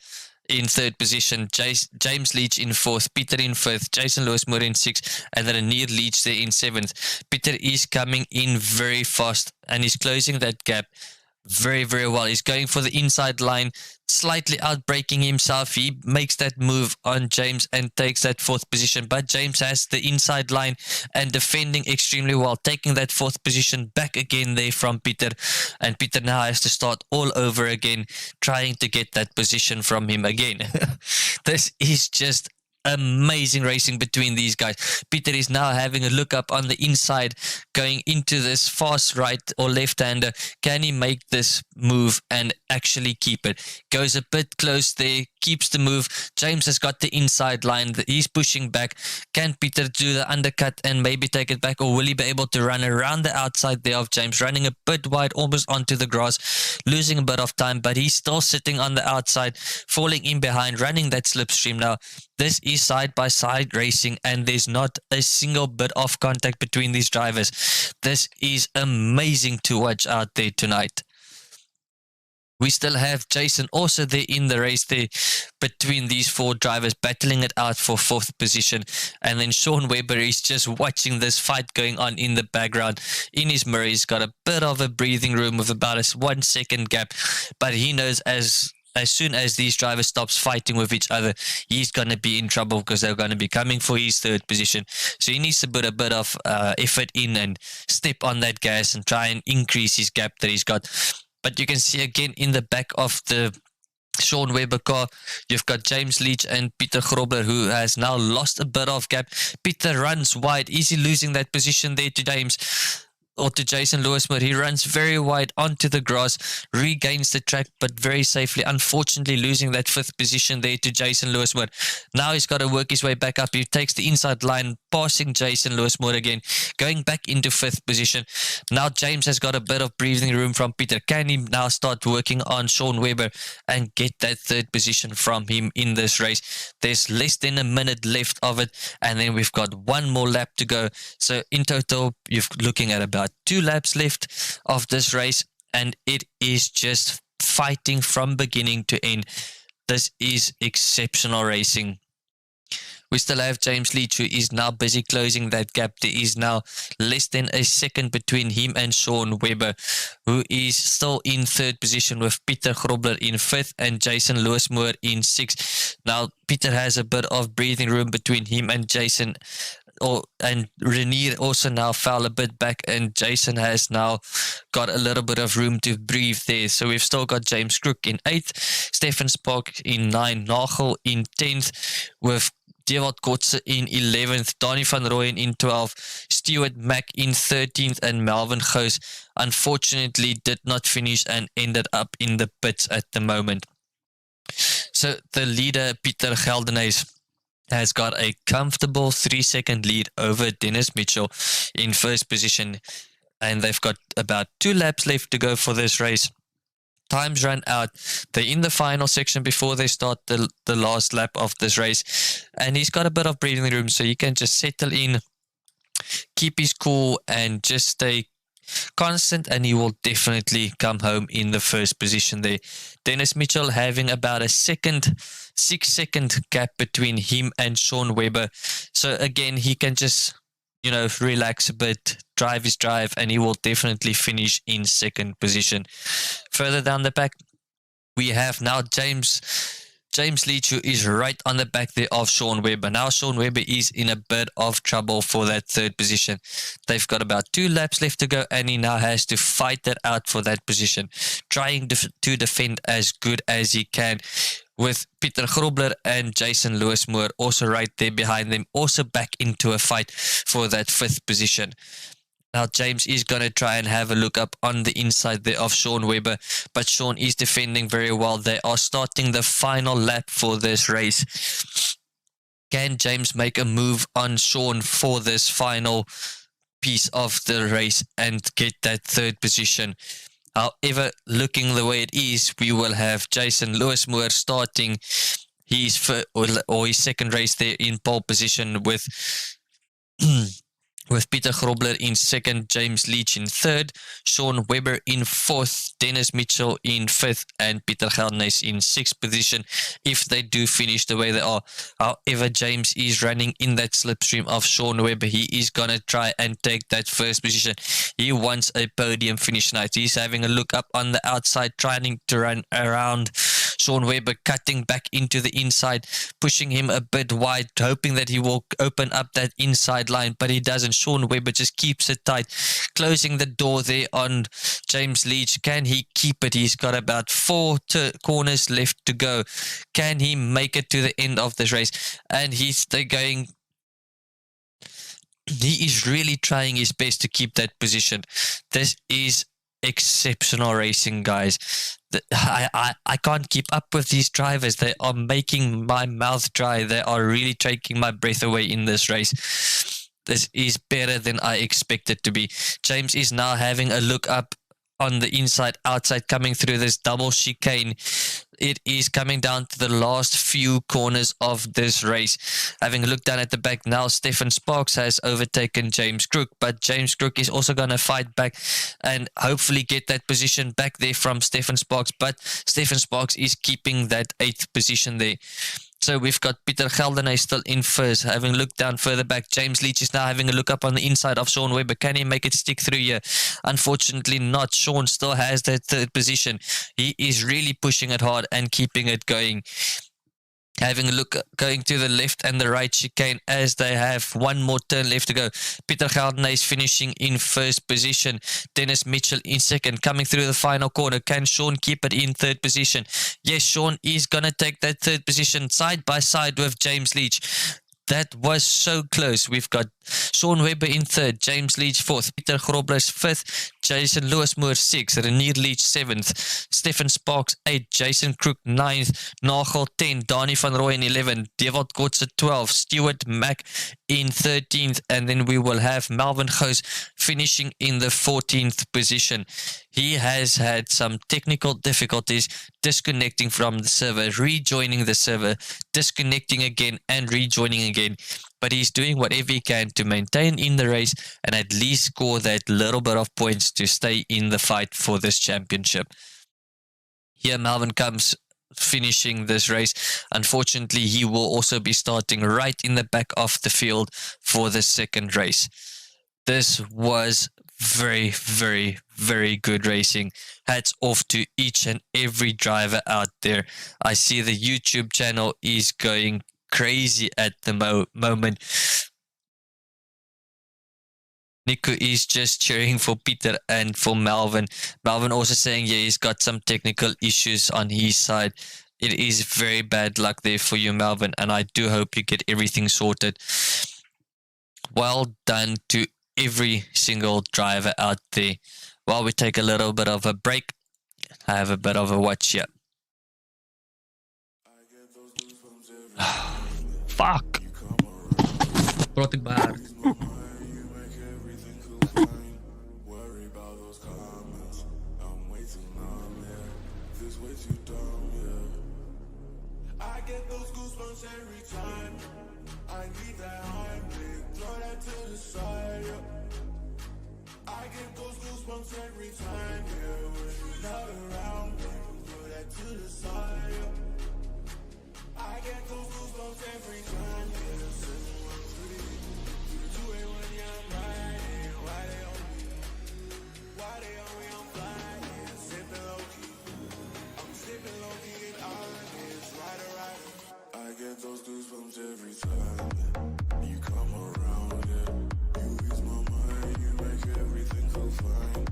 Speaker 1: in 3rd position, James Leach in 4th, Peter in 5th, Jason Lewismoor in 6th, and then Renier Leach there in 7th. Peter is coming in very fast, and he's closing that gap very, very well. He's going for the inside line, slightly outbraking himself. He makes that move on James and takes that 4th position. But James has the inside line and defending extremely well, taking that 4th position back again there from Peter. And Peter now has to start all over again, trying to get that position from him again. This is just amazing racing between these guys. Peter is now having a look up on the inside, going into this fast right or left-hander. Can he make this move and actually keep it? Goes a bit close there, keeps the move. James has got the inside line. He's pushing back. Can Peter do the undercut and maybe take it back, or will he be able to run around the outside there of James, running a bit wide, almost onto the grass, losing a bit of time, but he's still sitting on the outside, falling in behind, running that slipstream now. This is side-by-side racing, and there's not a single bit of contact between these drivers. This is amazing to watch out there tonight. We still have Jason also there in the race there between these 4 drivers, battling it out for 4th position. And then Sean Webber is just watching this fight going on in the background. In his mirror, he's got a bit of a breathing room with about a 1 second gap. But he knows as soon as these drivers stops fighting with each other, he's going to be in trouble, because they're going to be coming for his 3rd position. So he needs to put a bit of effort in and step on that gas and try and increase his gap that he's got. But you can see again in the back of the Sean Webber car, you've got James Leach and Peter Grobler, who has now lost a bit of gap. Peter runs wide. Is he losing that position there to James? Or to Jason Lewismoor? He runs very wide onto the grass, regains the track, but very safely. Unfortunately, losing that 5th position there to Jason Lewismoor. Now he's got to work his way back up. He takes the inside line, passing Jason Lewismoor again, going back into 5th position. Now James has got a bit of breathing room from Peter. Can he now start working on Sean Webber and get that 3rd position from him in this race? There's less than a minute left of it, and then we've got 1 more lap to go. So in total, you're looking at about 2 laps left of this race, and it is just fighting from beginning to end. This is exceptional racing. We still have James Leach, who is now busy closing that gap. There is now less than a second between him and Sean Webber, who is still in third position, with Peter Grobler in fifth and Jason Lewismoor in sixth. Now, Peter has a bit of breathing room between him and Jason. And Renier also now fell a bit back, and Jason has now got a little bit of room to breathe there. So we've still got James Crook in 8th, Stefan Spark in 9th, Nagel in 10th, with Dewald Kotze in 11th, Donny van Rooyen in 12th, Stuart Mack in 13th, and Melvin Gous unfortunately did not finish and ended up in the pits at the moment. So the leader, Pieter Geldenhuys, has got a comfortable 3-second lead over Dennis Mitchell in first position, and they've got about 2 laps left to go for this race. Time's run out. They're in the final section before they start the last lap of this race, and he's got a bit of breathing room, so he can just settle in, keep his cool, and just stay constant, and he will definitely come home in the first position there. Dennis Mitchell having about a 6-second gap between him and Sean Webber. So again, he can just, relax a bit, drive his drive, and he will definitely finish in second position. Further down the back, we have now James Leach, who is right on the back there of Sean Webber. Now Sean Webber is in a bit of trouble for that third position. They've got about 2 laps left to go, and he now has to fight that out for that position, trying to defend as good as he can, with Peter Grobler and Jason Lewismoor also right there behind them, also back into a fight for that 5th position. Now James is going to try and have a look up on the inside there of Sean Webber, but Sean is defending very well. They are starting the final lap for this race. Can James make a move on Sean for this final piece of the race and get that third position? However, looking the way it is, we will have Jason Lewismoor starting his second race there in pole position with Peter Grobler in second, James Leach in third, Sean Webber in fourth, Dennis Mitchell in fifth, and Pieter Geldenhuys in sixth position if they do finish the way they are. However, James is running in that slipstream of Sean Webber. He is going to try and take that first position. He wants a podium finish tonight. He's having a look up on the outside, trying to run around Sean Webber, cutting back into the inside, pushing him a bit wide, hoping that he will open up that inside line, but he doesn't. Sean Webber just keeps it tight, closing the door there on James Leach. Can he keep it? He's got about 4 corners left to go. Can he make it to the end of this race? And he is really trying his best to keep that position. This is exceptional racing, guys. I can't keep up with these drivers. They are making my mouth dry. They are really taking my breath away in this race. This is better than I expected to be. James is now having a look up on the inside, outside, coming through this double chicane. It is coming down to the last few corners of this race. Having a look down at the back now, Stefan Sparks has overtaken James Crook, but James Crook is also going to fight back and hopefully get that position back there from Stefan Sparks, but Stefan Sparks is keeping that 8th position there. So we've got Pieter Geldenhuys still in first. Having looked down further back, James Leach is now having a look up on the inside of Sean Webber. Can he make it stick through here? Unfortunately not. Sean still has that 3rd position. He is really pushing it hard and keeping it going. Having a look, going to the left and the right chicane as they have one more turn left to go. Pieter Geldenhuys finishing in first position. Dennis Mitchell in second, coming through the final corner. Can Sean keep it in 3rd position? Yes, Sean is going to take that 3rd position side by side with James Leach. That was so close. We've got Sean Webber in 3rd, James Leach 4th, Peter Grobler 5th, Jason Lewismoor 6th, Renier Leach 7th, Stefan Sparks 8th, Jason Crook 9th, Nagel 10th, Donny van Rooyen 11th, Dewald Kotze 12th, Stuart Mack in 13th, and then we will have Melvin Gous finishing in the 14th position. He has had some technical difficulties disconnecting from the server, rejoining the server, disconnecting again and rejoining again. But he's doing whatever he can to maintain in the race and at least score that little bit of points to stay in the fight for this championship. Here Melvin comes finishing this race. Unfortunately, he will also be starting right in the back of the field for the second race. This was very, very, very good racing. Hats off to each and every driver out there. I see the YouTube channel is going crazy at the moment. Nico is just cheering for Peter and for Melvin. Melvin also saying, yeah, he's got some technical issues on his side. It is very bad luck there for you, Melvin, and I do hope you get everything sorted. Well done to every single driver out there. While we take a little bit of a break, I have a bit of a watch here. Fuck. Brought it back.
Speaker 2: I get those goosebumps every time. I need that Heimlich, throw that to the side. Yeah. I get those goosebumps every time. Yeah, when you're not around, throw that to the side. Yeah. I get those goosebumps every time. Yeah, 713, 281, yeah, I'm riding. Why they on me? Why they on me? I'm flying, sipping low key. I'm sipping low key and honest, rider. I get those goosebumps every time you come around, yeah. You ease my mind, you make everything feel fine.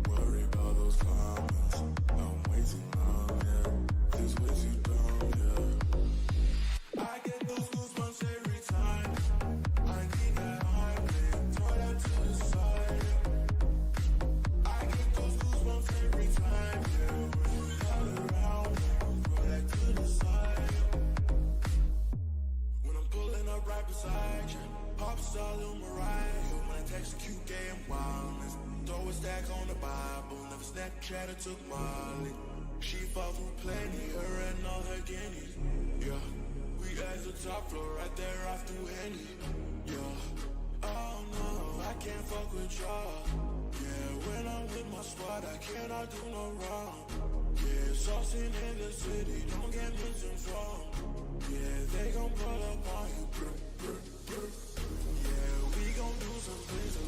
Speaker 2: Worry about those comments, I'm way too numb, yeah. This way too dumb, yeah. I get those goosebumps every time. I need that Heimlich, throw that to the side, yeah. I get those goosebumps every time, yeah. When you're not around, throw that to the side, yeah. Pulling up right beside you, pop star Lil Mariah. When I text a cute gay and wildness, throw a stack on the Bible. Never Snapchat or took Molly. She fought for plenty, her and all her guineas. Yeah, we at the top floor, right there off through Henny. Yeah, oh no, I can't fuck with y'all. Yeah, when I'm with my squad, I cannot do no wrong. Yeah, saucing in the city, don't get misinformed. Yeah, they gon' pull up on you. Yeah, we gon' do some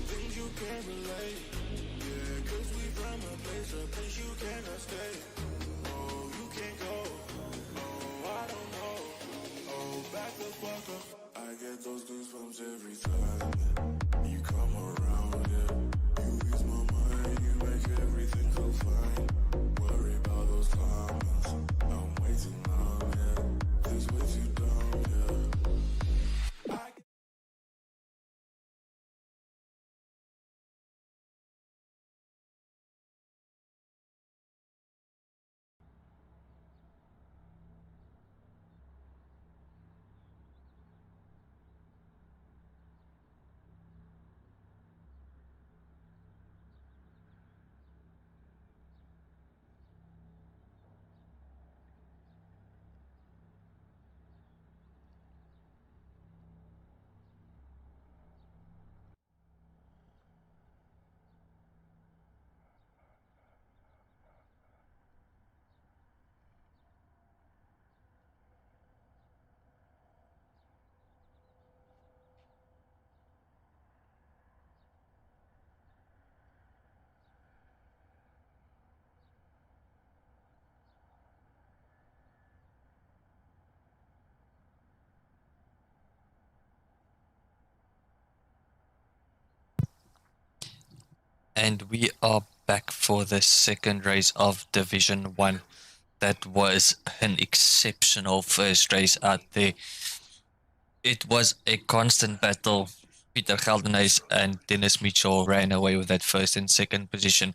Speaker 2: things you can't relate. Yeah, cause we from a place you cannot stay. Oh, you can't go. Oh, I don't know. Oh, back the fuck up. I get those goosebumps every time you come around, yeah. You ease my mind, you make everything feel fine. Worry about those comments, I'm way too numb, yeah. This way too dumb, yeah.
Speaker 1: And we are back for the second race of Division 1. That was an exceptional first race out there. It was a constant battle. Peter Geldenhuys and Dennis Mitchell ran away with that first and second position,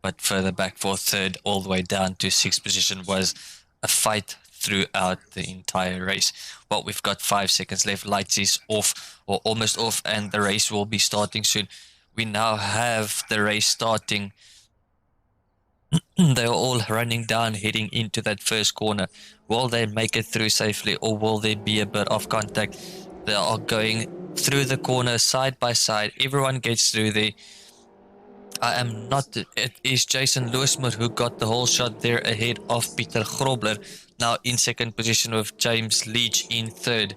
Speaker 1: but further back for third all the way down to sixth position was a fight throughout the entire race. Well, we've got 5 seconds left. Lights is off or almost off, and the race will be starting soon. We now have the race starting. They're all running down, heading into that first corner. Will they make it through safely, or will there be a bit of contact? They are going through the corner side by side. Everyone gets through there. I am not. It is Jason Lewismer who got the whole shot there ahead of Peter Grobler. Now in second position with James Leach in third.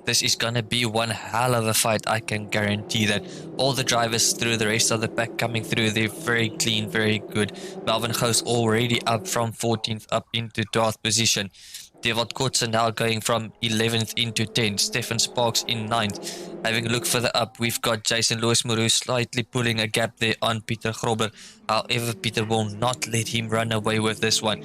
Speaker 1: This is going to be one hell of a fight, I can guarantee that. All the drivers through the rest of the pack coming through, they're very clean, very good. Melvin Goos already up from 14th up into 12th position. Devot Kotze now going from 11th into 10th. Stefan Sparks in 9th. Having a look further up, we've got Jason Lewismer slightly pulling a gap there on Peter Grobler. However, Peter will not let him run away with this one.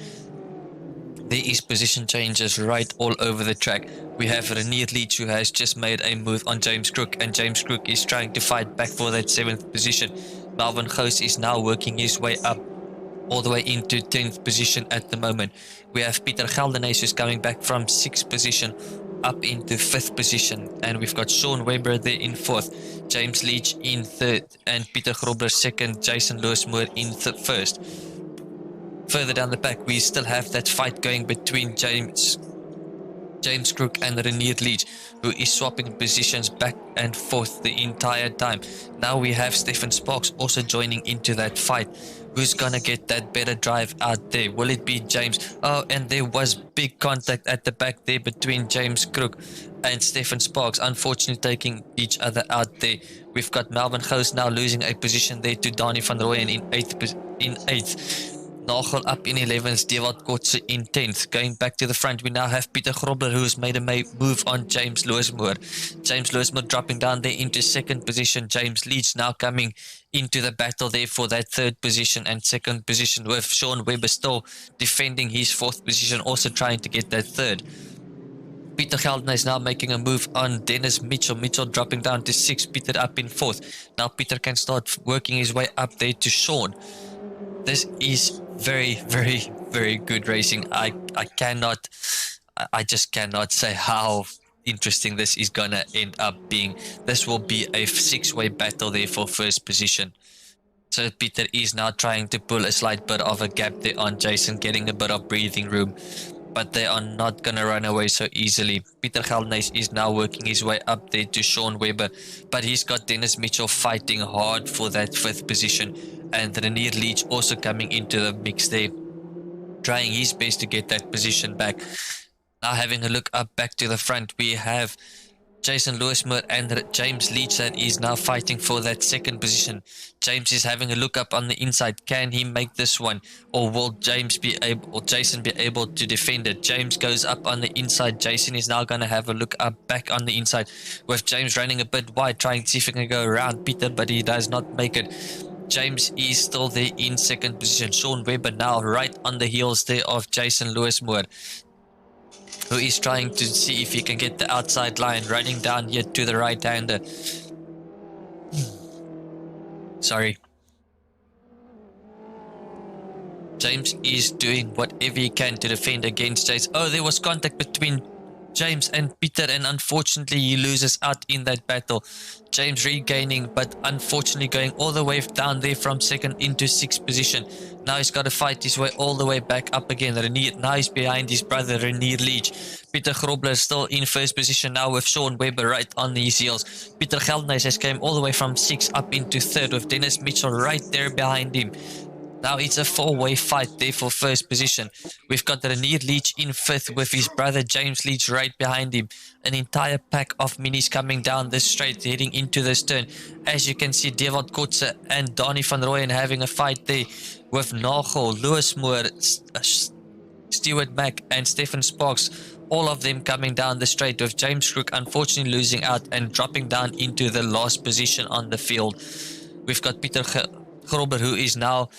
Speaker 1: There is position changes right all over the track. We have Renier Leach who has just made a move on James Crook, and James Crook is trying to fight back for that 7th position. Melvin Goos is now working his way up all the way into 10th position at the moment. We have Peter Geldenhuys who's coming back from 6th position up into 5th position, and we've got Sean Webber there in 4th, James Leach in 3rd, and Peter Grobler 2nd, Jason Lewismer in 1st. Further down the pack, we still have that fight going between James Crook and Renier Leach, who is swapping positions back and forth the entire time. Now we have Stefan Sparks also joining into that fight. Who's gonna get that better drive out there? Will it be James? Oh, and there was big contact at the back there between James Crook and Stefan Sparks, unfortunately taking each other out there. We've got Melvin Goos now losing a position there to Donnie van Rooyen in 8th. Nagel up in 11th, Devot Kotze in 10th. Going back to the front, we now have Peter Grobler who has made a move on James Lewismer. James Lewismer dropping down there into 2nd position. James Leach now coming into the battle there for that 3rd position and 2nd position, with Sean Webber still defending his 4th position, also trying to get that 3rd. Peter Geldenhuys now making a move on Dennis Mitchell. Mitchell dropping down to 6th, Peter up in 4th. Now Peter can start working his way up there to Sean. This is very, very, very good racing. I just cannot say how interesting this is gonna end up being. This will be a 6-way battle there for 1st position. So Peter is now trying to pull a slight bit of a gap there on Jason, getting a bit of breathing room, but they are not gonna run away so easily. Peter Geldenhuys is now working his way up there to Sean Webber, but he's got Dennis Mitchell fighting hard for that 5th position, and Renier Leach also coming into the mix there, trying his best to get that position back. Now having a look up back to the front, we have Jason Lewismer and James Leach that is now fighting for that 2nd position. James is having a look up on the inside. Can he make this one, or will Jason be able to defend it? James goes up on the inside. Jason is now going to have a look up back on the inside, with James running a bit wide, trying to see if he can go around Peter, but he does not make it. James is still there in 2nd position. Sean Webber now right on the heels there of Jason Lewismer, who is trying to see if he can get the outside line, running down here to the right-hander. Sorry. James is doing whatever he can to defend against Jason. Oh, there was contact between James and Peter, and unfortunately he loses out in that battle. James regaining, but unfortunately going all the way down there from 2nd into 6th position. Now he's got to fight his way all the way back up again. Now he's behind his brother Renier Leach. Peter Grobler still in 1st position now with Sean Webber right on his heels. Peter Geldenhuys has came all the way from 6th up into 3rd with Dennis Mitchell right there behind him. Now it's a 4-way fight there for 1st position. We've got Renier Leach in 5th with his brother James Leach right behind him. An entire pack of minis coming down this straight, heading into this turn. As you can see, Devot Kotze and Donnie van Rooyen having a fight there with Nagel, Lewismer, Stuart Mack and Stefan Sparks. All of them coming down the straight, with James Crook unfortunately losing out and dropping down into the last position on the field. We've got Peter Grobler who is now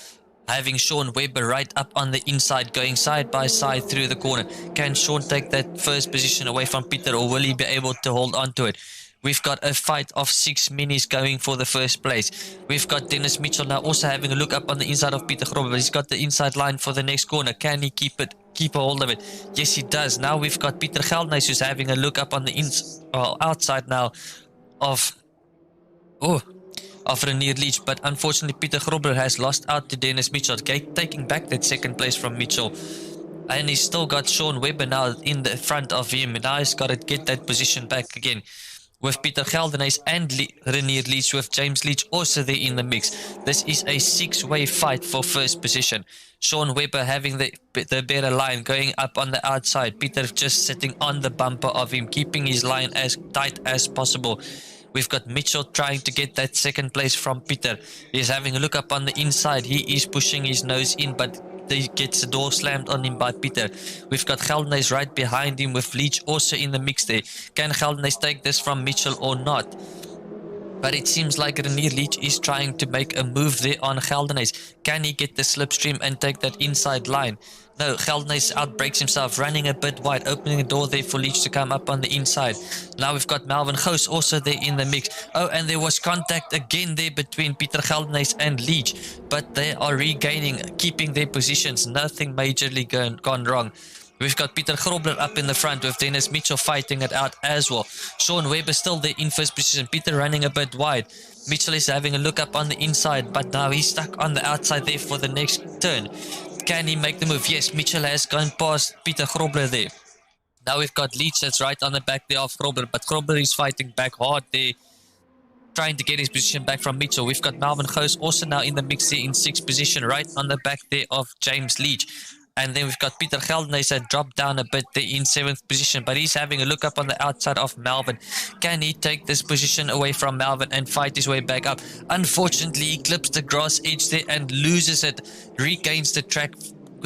Speaker 1: having Sean Webber right up on the inside, going side by side through the corner. Can Sean take that 1st position away from Peter, or will he be able to hold on to it? We've got a fight of 6 minis going for the 1st place. We've got Dennis Mitchell now also having a look up on the inside of Peter Grobler. He's got the inside line for the next corner. Can he keep a hold of it? Yes, he does. Now we've got Peter Geldenhuys who's having a look up on the outside now of Renier Leach, but unfortunately Peter Grobler has lost out to Dennis Mitchell, taking back that 2nd place from Mitchell. And he's still got Sean Webber now in the front of him. Now he's got to get that position back again. with Peter Geldenhuys and Renier Leach, with James Leach also there in the mix. This is a six-way fight for first position. Sean Webber having the better line, going up on the outside. Peter just sitting on the bumper of him, keeping his line as tight as possible. We've got Mitchell trying to get that second place from Peter. He's having a look up on the inside. He is pushing his nose in, but he gets the door slammed on him by Peter. We've got Geldenhuys right behind him, with Leach also in the mix there. Can Geldenhuys take this from Mitchell or not? But it seems like Renier Leach is trying to make a move there on Geldenhuys. Can he get the slipstream and take that inside line? No, Geldenhuys outbreaks himself, running a bit wide, opening the door there for Leach to come up on the inside. Now we've got Melvin Goos also there in the mix. Oh, and there was contact again there between Peter Geldenhuys and Leach. But they are regaining, keeping their positions. Nothing majorly gone wrong. We've got Peter Grobler up in the front, with Dennis Mitchell fighting it out as well. Sean Webber still there in first position. Peter running a bit wide. Mitchell is having a look up on the inside, but now he's stuck on the outside there for the next turn. Can he make the move? Yes, Mitchell has gone past Peter Grobler there. Now we've got Leach that's right on the back there of Grobler, but Grobler is fighting back hard there, trying to get his position back from Mitchell. We've got Melvin Goos also now in the mix there in sixth position, right on the back there of James Leach. And then we've got Peter Geldenhuys that dropped down a bit there in seventh position, but he's having a look up on the outside of Melvin. Can he take this position away from Melvin and fight his way back up? Unfortunately, he clips the grass edge there and loses it, regains the track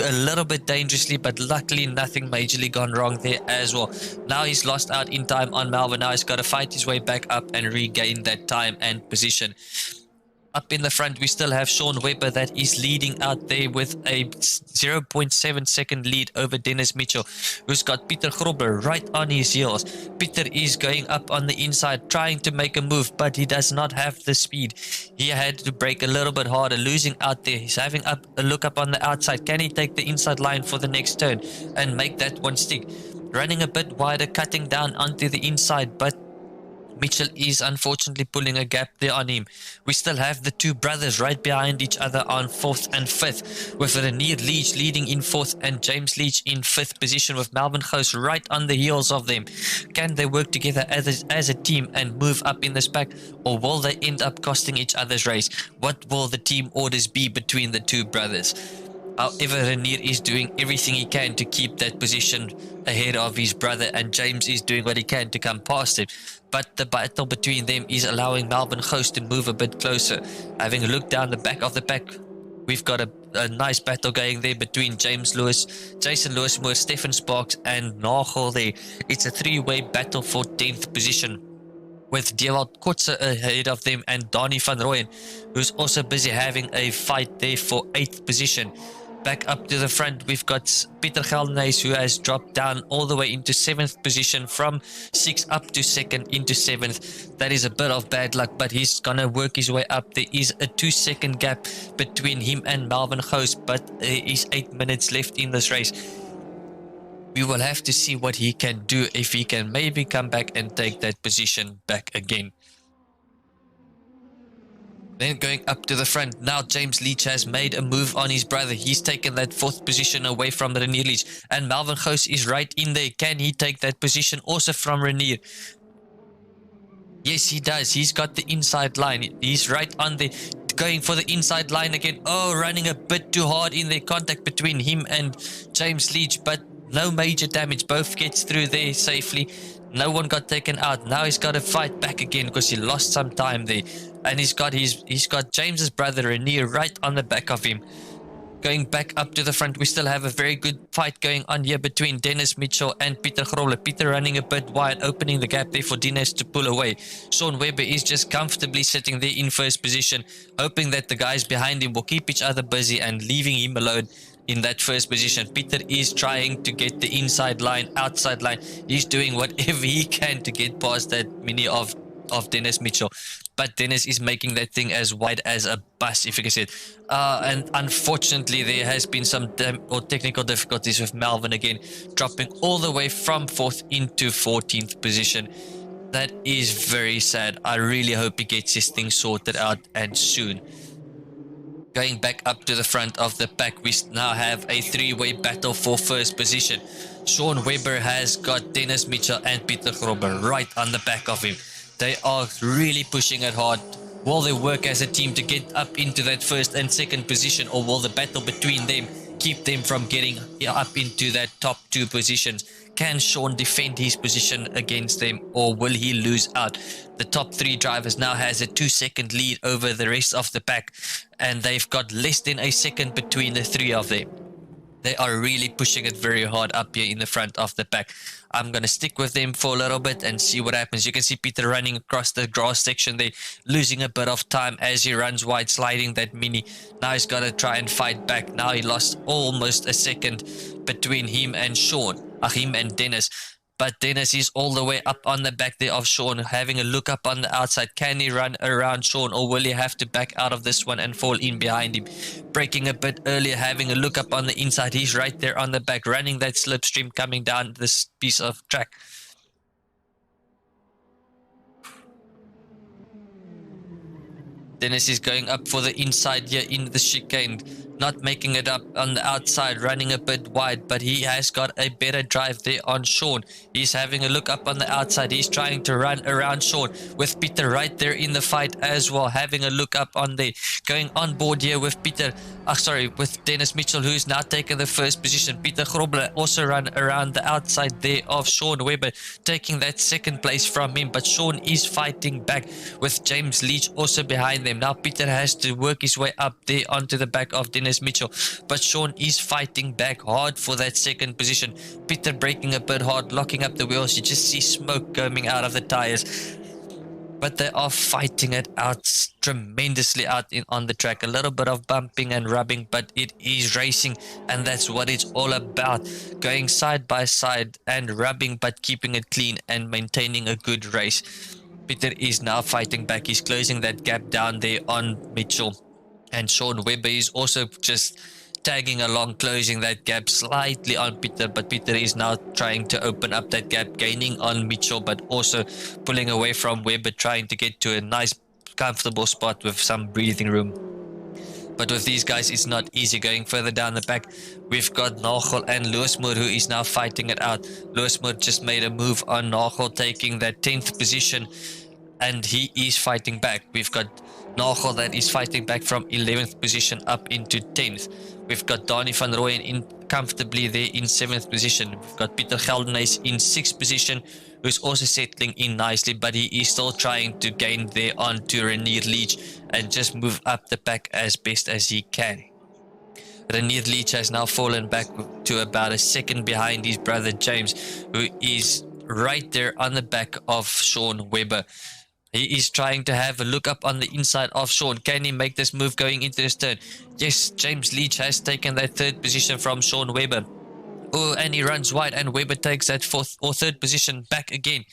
Speaker 1: a little bit dangerously, but luckily nothing majorly gone wrong there as well. Now he's lost out in time on Melvin. Now he's got to fight his way back up and regain that time and position. Up in the front, we still have Sean Webber that is leading out there with a 0.7 second lead over Dennis Mitchell, who's got Peter Grobler right on his heels. Peter is going up on the inside, trying to make a move, but he does not have the speed. He had to brake a little bit harder, losing out there. He's having a look up on the outside. Can he take the inside line for the next turn and make that one stick? Running a bit wider, cutting down onto the inside, but Mitchell is unfortunately pulling a gap there on him. We still have the two brothers right behind each other on fourth and fifth, with Renier Leach leading in fourth and James Leach in fifth position, with Melvin Goos right on the heels of them. Can they work together as a team and move up in this pack, or will they end up costing each other's race? What will the team orders be between the two brothers? However, Renier is doing everything he can to keep that position ahead of his brother, and James is doing what he can to come past him. But the battle between them is allowing Melvin Goos to move a bit closer. Having a look down the back of the pack, we've got a nice battle going there between Jason Lewis Moore, Stefan Sparks and Nagel there. It's a three-way battle for 10th position, with Dewald Kotze ahead of them and Donnie van Rooyen, who's also busy having a fight there for 8th position. Back up to the front, we've got Peter Geldenhuys, who has dropped down all the way into 7th position, from 6th up to 2nd into 7th. That is a bit of bad luck, but he's gonna work his way up. There is a 2-second gap between him and Melvin Goos, but there is 8 minutes left in this race. We will have to see what he can do, if he can maybe come back and take that position back again. Then going up to the front, now James Leach has made a move on his brother. He's taken that 4th position away from Renier Leach, and Melvin Goos is right in there. Can he take that position also from Renier? Yes, he does. He's got the inside line. He's right on there, going for the inside line again. Oh, running a bit too hard in the contact between him and James Leach, but no major damage. Both gets through there safely. No one got taken out. Now he's got to fight back again because he lost some time there. And he's got James's brother Renier right on the back of him. Going back up to the front, we still have a very good fight going on here between Dennis Mitchell and Peter Grobler. Peter running a bit wide, opening the gap there for Dennis to pull away. Sean Webber is just comfortably sitting there in first position, hoping that the guys behind him will keep each other busy and leaving him alone in that first position. Peter is trying to get the inside line, outside line. He's doing whatever he can to get past that mini of Dennis Mitchell. But Dennis is making that thing as wide as a bus, if you can say it. And unfortunately, there has been some technical difficulties with Melvin again, dropping all the way from 4th into 14th position. That is very sad. I really hope he gets his thing sorted out and soon. Going back up to the front of the pack, we now have a 3-way battle for first position. Sean Webber has got Dennis Mitchell and Peter Grobler right on the back of him. They are really pushing it hard. Will they work as a team to get up into that first and second position, or will the battle between them keep them from getting up into that top 2 positions? Can Sean defend his position against them, or will he lose out? The top 3 drivers now has a 2-second lead over the rest of the pack, and they've got less than a second between the 3 of them. They are really pushing it very hard up here in the front of the pack. I'm going to stick with them for a little bit and see what happens. You can see Peter running across the grass section there, losing a bit of time as he runs wide, sliding that mini. Now he's got to try and fight back. Now he lost almost a second between him and him and Dennis. But Dennis is all the way up on the back there of Sean, having a look up on the outside. Can he run around Sean, or will he have to back out of this one and fall in behind him? Braking a bit earlier, having a look up on the inside. He's right there on the back, running that slipstream coming down this piece of track. Dennis is going up for the inside here in the chicane, not making it up on the outside, running a bit wide, but he has got a better drive there on Sean. He's having a look up on the outside. He's trying to run around Sean with Peter right there in the fight as well, having a look up on there, going on board here with with Dennis Mitchell, who's now taken the first position. Peter Grobler also run around the outside there of Sean Webber, taking that second place from him, but Sean is fighting back with James Leach also behind them. Now Peter has to work his way up there onto the back of Dennis Mitchell, but Sean is fighting back hard for that second position. Peter braking a bit hard, locking up the wheels. You just see smoke coming out of the tires, but they are fighting it out tremendously out on the track. A little bit of bumping and rubbing, but it is racing, and that's what it's all about. Going side by side and rubbing, but keeping it clean and maintaining a good race. Peter is now fighting back. He's closing that gap down there on Mitchell. And Sean Webber is also just tagging along, closing that gap slightly on Peter. But Peter is now trying to open up that gap, gaining on Mitchell, but also pulling away from Webber, trying to get to a nice, comfortable spot with some breathing room. But with these guys, it's not easy. Going further down the back, we've got Nagel and Lewismoor, who is now fighting it out. Lewismoor just made a move on Nagel, taking that 10th position, and he is fighting back. We've got Nagel that is fighting back from 11th position up into 10th. We've got Dani van Rooyen in comfortably there in 7th position. We've got Peter Geldenhuys in 6th position, who's also settling in nicely, but he is still trying to gain there on to Renier Leach and just move up the pack as best as he can. Renier Leach has now fallen back to about a second behind his brother James, who is right there on the back of Sean Webber. He is trying to have a look up on the inside of Sean. Can he make this move going into this turn? Yes, James Leach has taken that 3rd position from Sean Webber. Oh, and he runs wide, and Webber takes that 4th or 3rd position back again.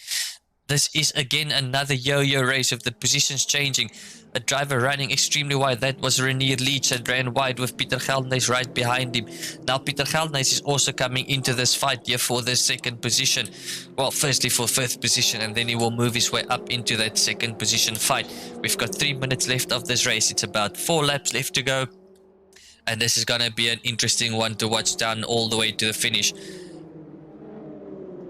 Speaker 1: This is again another yo-yo race with the positions changing. A driver running extremely wide. That was Renier Leach that ran wide with Peter Geldenhuys right behind him. Now Peter Geldenhuys is also coming into this fight here for the 2nd position. Well, firstly for 5th position, and then he will move his way up into that 2nd position fight. We've got 3 minutes left of this race. It's about 4 laps left to go. And this is going to be an interesting one to watch down all the way to the finish.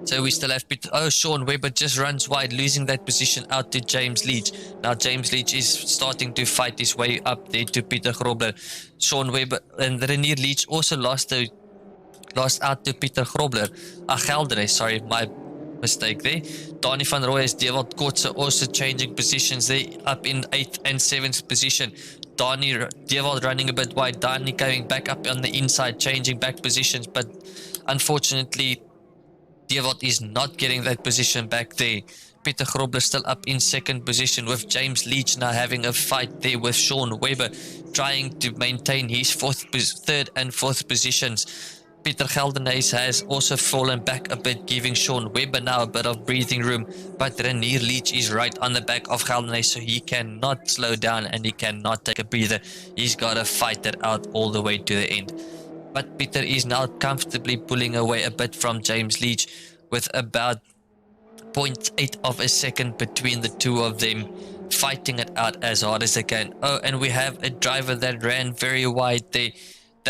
Speaker 1: So we still have Peter. Oh, Sean Webber just runs wide, losing that position out to James Leach. Now James Leach is starting to fight his way up there to Peter Grobler. Sean Webber and Renier Leach also lost out to Peter Grobler. Geldenhuys, sorry, my mistake there. Dani van Rooyen, Dewald Kotze also changing positions there, up in 8th and 7th position. Dewald running a bit wide. Dani coming back up on the inside, changing back positions, but unfortunately Dewald is not getting that position back there. Peter Grobler still up in 2nd position, with James Leach now having a fight there with Sean Webber, trying to maintain his 3rd and 4th positions. Peter Geldenhuys has also fallen back a bit, giving Sean Webber now a bit of breathing room, but Renier Leach is right on the back of Geldenhuys, so he cannot slow down and he cannot take a breather. He's got to fight it out all the way to the end. But Peter is now comfortably pulling away a bit from James Leach, with about 0.8 of a second between the two of them, fighting it out as hard as they can. Oh, and we have a driver that ran very wide there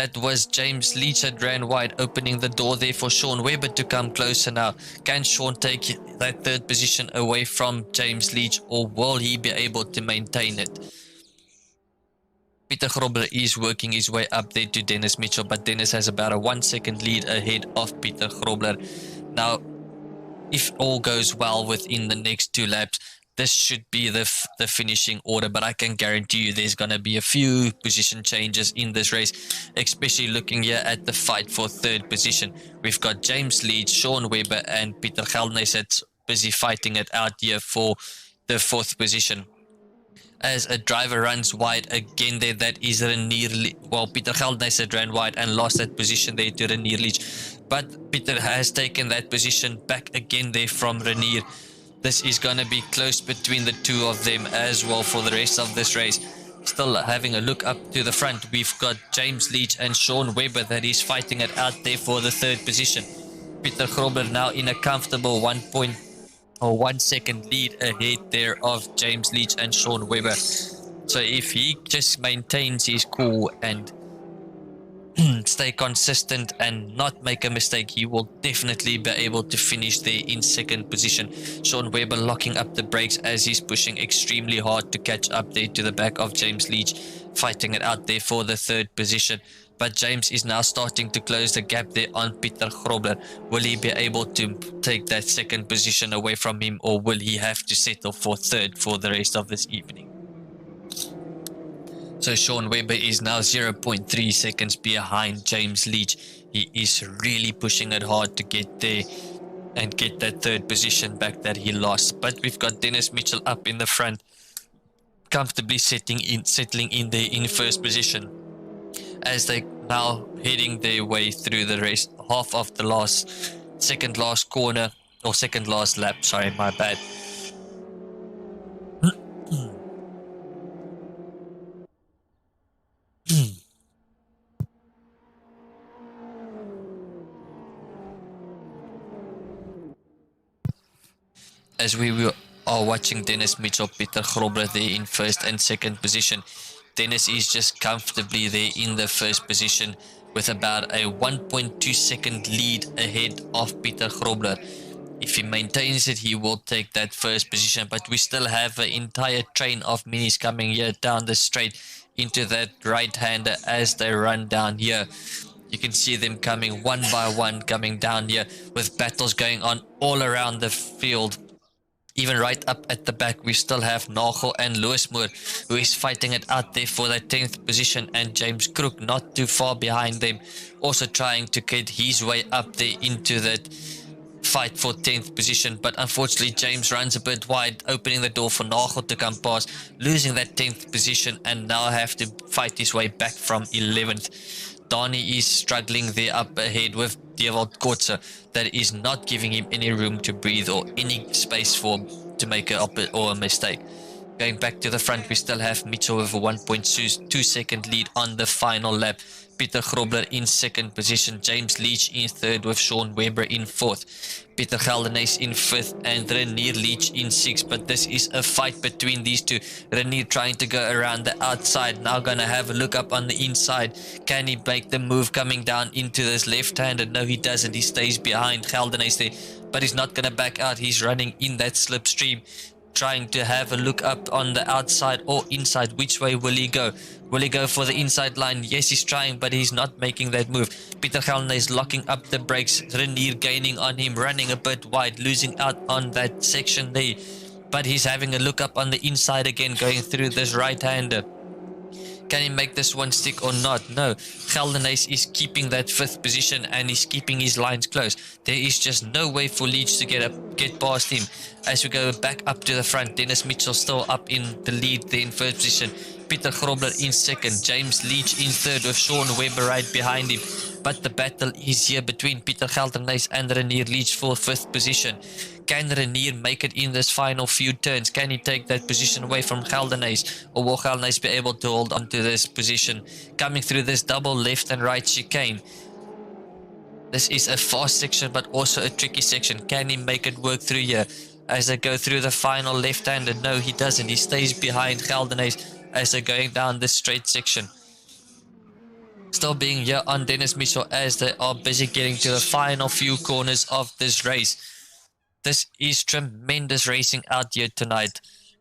Speaker 1: That was James Leach that ran wide, opening the door there for Sean Webber to come closer now. Can Sean take that third position away from James Leach, or will he be able to maintain it? Peter Grobler is working his way up there to Dennis Mitchell, but Dennis has about a 1 second lead ahead of Peter Grobler. Now, if all goes well within the next 2 laps, this should be the finishing order, but I can guarantee you there's going to be a few position changes in this race, especially looking here at the fight for third position. We've got James Leach, Sean Webber, and Peter Geldenhuys that's busy fighting it out here for the 4th position. As a driver runs wide again there, that is Renier. Well, Peter Geldenhuys had ran wide and lost that position there to Renier Leach, but Peter has taken that position back again there from Renier. This is going to be close between the two of them as well for the rest of this race. Still having a look up to the front, we've got James Leach and Sean Webber that is fighting it out there for the 3rd position. Peter Grobler now in a comfortable 1 second lead ahead there of James Leach and Sean Webber. So if he just maintains his cool and stay consistent and not make a mistake, he will definitely be able to finish there in 2nd position. Sean Webber locking up the brakes as he's pushing extremely hard to catch up there to the back of James Leach, fighting it out there for the 3rd position. But James is now starting to close the gap there on Peter Grobler. Will he be able to take that 2nd position away from him, or will he have to settle for 3rd for the rest of this evening? So Sean Webber is now 0.3 seconds behind James Leach. He is really pushing it hard to get there and get that 3rd position back that he lost. But we've got Dennis Mitchell up in the front, comfortably settling in there in 1st position, as they now heading their way through the race, half of the second last corner, or second last lap, sorry, my bad. As we are watching Dennis Mitchell, Peter Grobler there in 1st and 2nd position. Dennis is just comfortably there in the 1st position with about a 1.2 second lead ahead of Peter Grobler. If he maintains it, he will take that 1st position, but we still have an entire train of minis coming here down the straight into that right-hander as they run down here. You can see them coming one by one, coming down here with battles going on all around the field. Even right up at the back, we still have Nagel and Lewis Moore, who is fighting it out there for that 10th position, and James Crook not too far behind them, also trying to get his way up there into that fight for 10th position. But unfortunately, James runs a bit wide, opening the door for Nagel to come past, losing that 10th position, and now have to fight his way back from 11th. Donnie is struggling there up ahead with Dewald Kortzer, that is not giving him any room to breathe or any space to make a mistake. Going back to the front, we still have Mitchell with a 1.2 second lead on the final lap. Peter Grobler in 2nd position, James Leach in 3rd with Sean Webber in 4th, Peter Geldenhuys in 5th, and Renier Leach in 6th. But this is a fight between these two. Renier trying to go around the outside, now gonna have a look up on the inside. Can he make the move coming down into this left-hander? No, he doesn't. He stays behind Geldenhuys there, but he's not gonna back out. He's running in that slipstream, trying to have a look up on the outside or inside. Which way will he go? Will he go for the inside line? Yes, he's trying, but he's not making that move. Peter Geldenhuys is locking up the brakes. Renier gaining on him, running a bit wide, losing out on that section there. But he's having a look up on the inside again, going through this right-hander. Can he make this one stick or not? No. Geldenhuys is keeping that 5th position and he's keeping his lines close. There is just no way for Leach to get past him. As we go back up to the front, Dennis Mitchell still up in the lead there in 1st position. Peter Grobler in 2nd. James Leach in 3rd with Sean Webber right behind him. But the battle is here between Peter Geldenhuys and Renier Leach for 5th position. Can Renier make it in this final few turns? Can he take that position away from Geldenhuys? Or will Geldenhuys be able to hold on to this position? Coming through this double left and right chicane. This is a fast section, but also a tricky section. Can he make it work through here? As they go through the final left-hander, no, he doesn't. He stays behind Geldenhuys as they're going down this straight section. Still being here on Dennis Mitchell as they are busy getting to the final few corners of this race. This is tremendous racing out here tonight.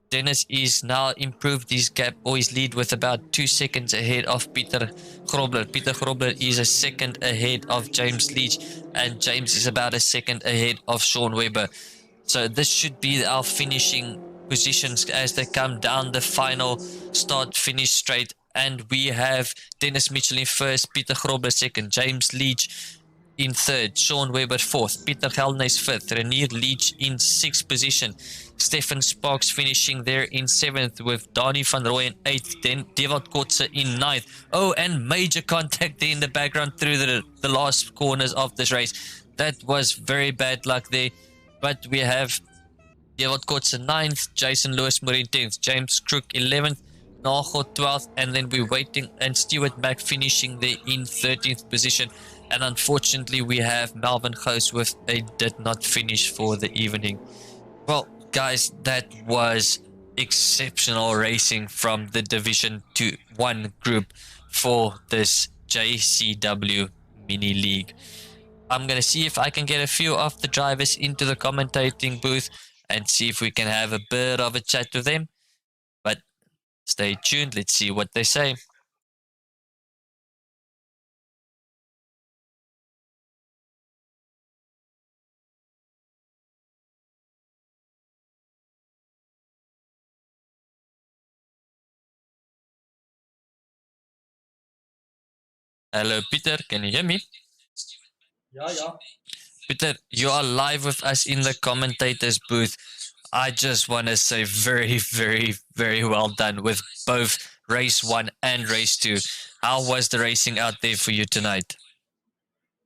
Speaker 1: Dennis is now improved his gap or his lead with about 2 seconds ahead of Peter Grobler. Peter Grobler is a second ahead of James Leach, and James is about a second ahead of Sean Webber. So this should be our finishing positions as they come down the final start finish straight. And we have Dennis Mitchell in first, Peter Grobler second, James Leach in third, Sean Webber fourth, Peter Gelnes fifth, Renier Leach in sixth position, Stefan Sparks finishing there in seventh with Donnie van Rooy in eighth, then Devot Kotze in ninth. Oh, and major contact there in the background through the last corners of this race. That was very bad luck there, but we have Devot Kotze 9th, Jason Lewis Moore 10th, James Crook 11th, Nagel 12th, and then we're waiting, and Stuart Mack finishing there in 13th position. And unfortunately, we have Melvin Gous with a did not finish for the evening. Well, guys, that was exceptional racing from the Division 1 group for this JCW Mini League. I'm going to see if I can get a few of the drivers into the commentating booth and see if we can have a bit of a chat with them. But stay tuned. Let's see what they say. Hello, Peter. Can you hear me?
Speaker 3: Yeah.
Speaker 1: Peter, you are live with us in the commentators booth. I just want to say very, very, very well done with both race 1 and race 2. How was the racing out there for you tonight?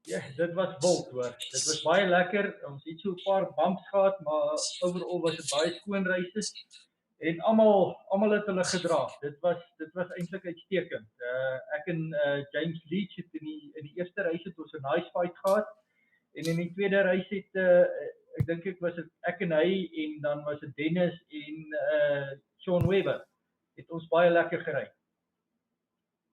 Speaker 3: Ja, dit was wild hoor. Dit was baie lekker. Ons het so 'n paar bumps gehad, maar overall was dit baie skoon races en almal het hulle gedra. Dit was eintlik uitstekend. Ek en James Leach het in die eerste race het ons 'n nice fight gehad en in die tweede race het ek dink ek en hy en dan was dit Dennis en Sean Webber. Het ons baie lekker gery.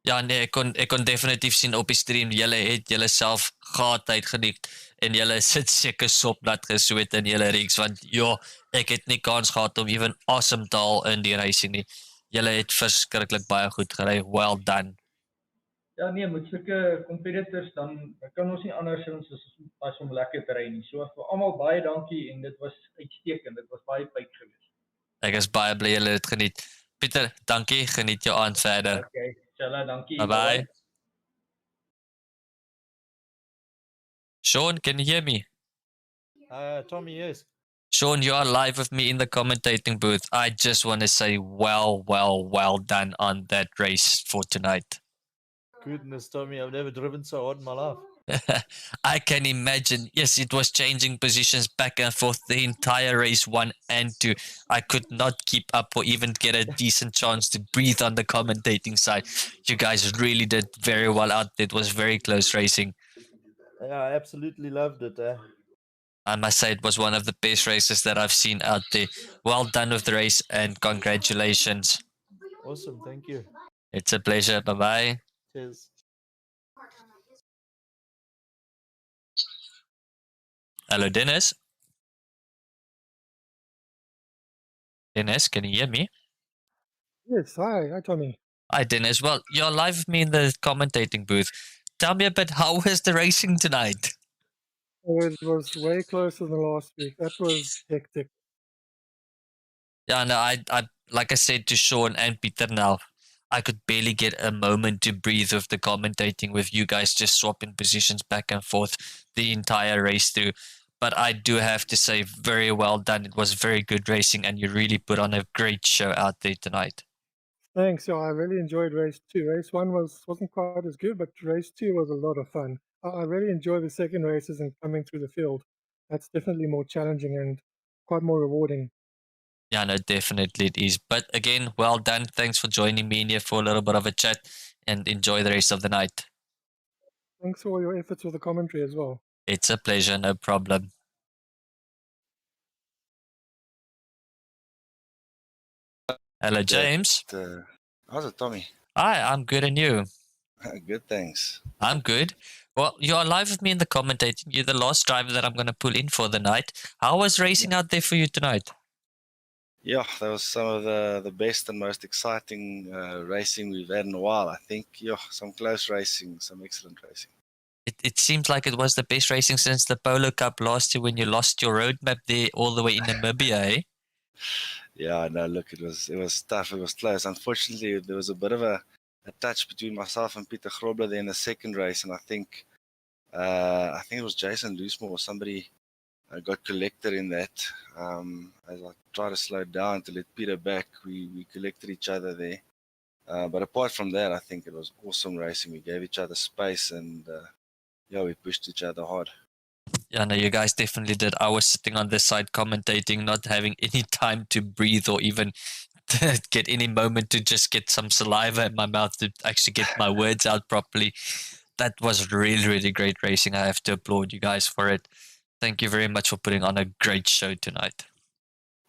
Speaker 1: Ja, nee, ek kon definitief sien op die stream, julle het julle self gaat uitgeniet en julle sit seker sopnat gesweet in julle reeks, want ja, ek het nie kans gehad om even asem te haal in die racing nie. Julle het verskriklik baie goed gery. Well done.
Speaker 3: Ja nee, met sulke competitors dan kan ons nie andersins as om lekker te ry nie. So vir almal baie dankie en dit was uitstekend. Dit was baie pyk geweest.
Speaker 1: Ek is baie bly julle het geniet. Pieter, dankie. Geniet jou aand verder.
Speaker 3: Okay, Chella, dankie.
Speaker 1: Bye bye. Sean, can you hear me?
Speaker 4: Tommy, yes.
Speaker 1: Sean, you are live with me in the commentating booth. I just want to say well done on that race for tonight.
Speaker 4: Goodness, Tommy, I've never driven so hard in my life.
Speaker 1: I can imagine. Yes, it was changing positions back and forth the entire race 1 and 2. I could not keep up or even get a decent chance to breathe on the commentating side. You guys really did very well out there. It was very close racing.
Speaker 4: Yeah, I absolutely loved it.
Speaker 1: I must say it was one of the best races that I've seen out there. Well done with the race and congratulations.
Speaker 4: Awesome, thank you.
Speaker 1: It's a pleasure. Bye-bye.
Speaker 4: Cheers.
Speaker 1: Hello, Dennis. Dennis, can you hear me?
Speaker 5: Yes, hi Tommy.
Speaker 1: Hi, Dennis. Well, you're live with me in the commentating booth. Tell me a bit, how was the racing tonight?
Speaker 5: Oh, it was way closer than last week. That was hectic.
Speaker 1: Yeah, no, I like I said to Sean and Peter now, I could barely get a moment to breathe with the commentating with you guys just swapping positions back and forth the entire race through. But I do have to say, very well done. It was very good racing, and you really put on a great show out there tonight.
Speaker 5: Thanks. Yeah, I really enjoyed race 2. Race 1 wasn't quite as good, but race 2 was a lot of fun. I really enjoy the second races and coming through the field. That's definitely more challenging and quite more rewarding.
Speaker 1: Yeah, no, definitely it is. But again, well done. Thanks for joining me in here for a little bit of a chat, and enjoy the rest of the night.
Speaker 5: Thanks for all your efforts with the commentary as well.
Speaker 1: It's a pleasure, no problem. Hello, James.
Speaker 6: How's it, Tommy?
Speaker 1: Hi, I'm good, and you?
Speaker 6: Good, thanks.
Speaker 1: I'm good. Well, you are live with me in the commentating. You're the last driver that I'm going to pull in for the night. How was racing out there for you tonight?
Speaker 6: Yeah, that was some of the best and most exciting racing we've had in a while. I think, yeah, some close racing, some excellent racing.
Speaker 1: It seems like it was the best racing since the Polo Cup last year when you lost your roadmap there all the way in Namibia, eh?
Speaker 6: Yeah, no, look, it was tough. It was close. Unfortunately, there was a bit of a touch between myself and Peter Grobler there in the second race, and I think it was Jason Loosemore or somebody got collected in that. As I tried to slow down to let Peter back, we collected each other there. But apart from that, I think it was awesome racing. We gave each other space, and yeah, we pushed each other hard.
Speaker 1: Yeah, no, you guys definitely did. I was sitting on this side commentating, not having any time to breathe or even to get any moment to just get some saliva in my mouth to actually get my words out properly. That was really, really great racing. I have to applaud you guys for it. Thank you very much for putting on a great show tonight.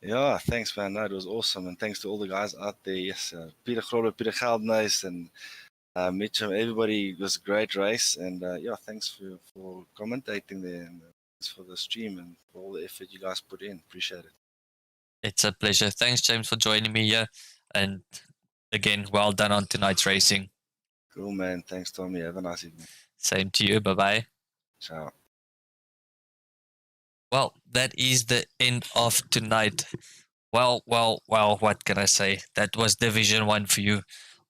Speaker 6: Yeah, thanks, man. No, it was awesome, and thanks to all the guys out there. Yes, Peter Grobler, Peter Geldnys, and Mitchum. Everybody, it was a great race, and yeah, thanks for commentating there, and thanks for the stream and for all the effort you guys put in. Appreciate it.
Speaker 1: It's a pleasure. Thanks, James, for joining me here. And again, well done on tonight's racing.
Speaker 6: Cool, man. Thanks, Tommy. Have a nice evening.
Speaker 1: Same to you. Bye-bye.
Speaker 6: Ciao.
Speaker 1: Well, that is the end of tonight. Well, what can I say? That was Division 1 for you.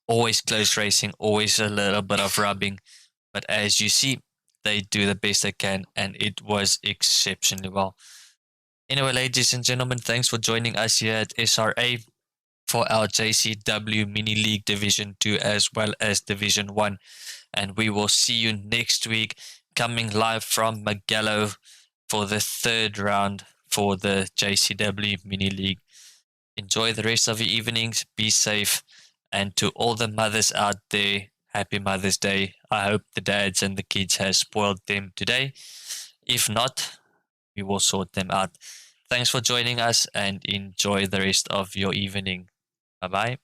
Speaker 1: Always close racing, always a little bit of rubbing. But as you see, they do the best they can, and it was exceptionally well. Anyway, ladies and gentlemen, thanks for joining us here at SRA for our JCW Mini League Division 2 as well as Division 1. And we will see you next week coming live from Mugello for the third round for the JCW Mini League. Enjoy the rest of your evenings. Be safe. And to all the mothers out there, happy Mother's Day. I hope the dads and the kids have spoiled them today. If not, we will sort them out. Thanks for joining us and enjoy the rest of your evening. Bye-bye.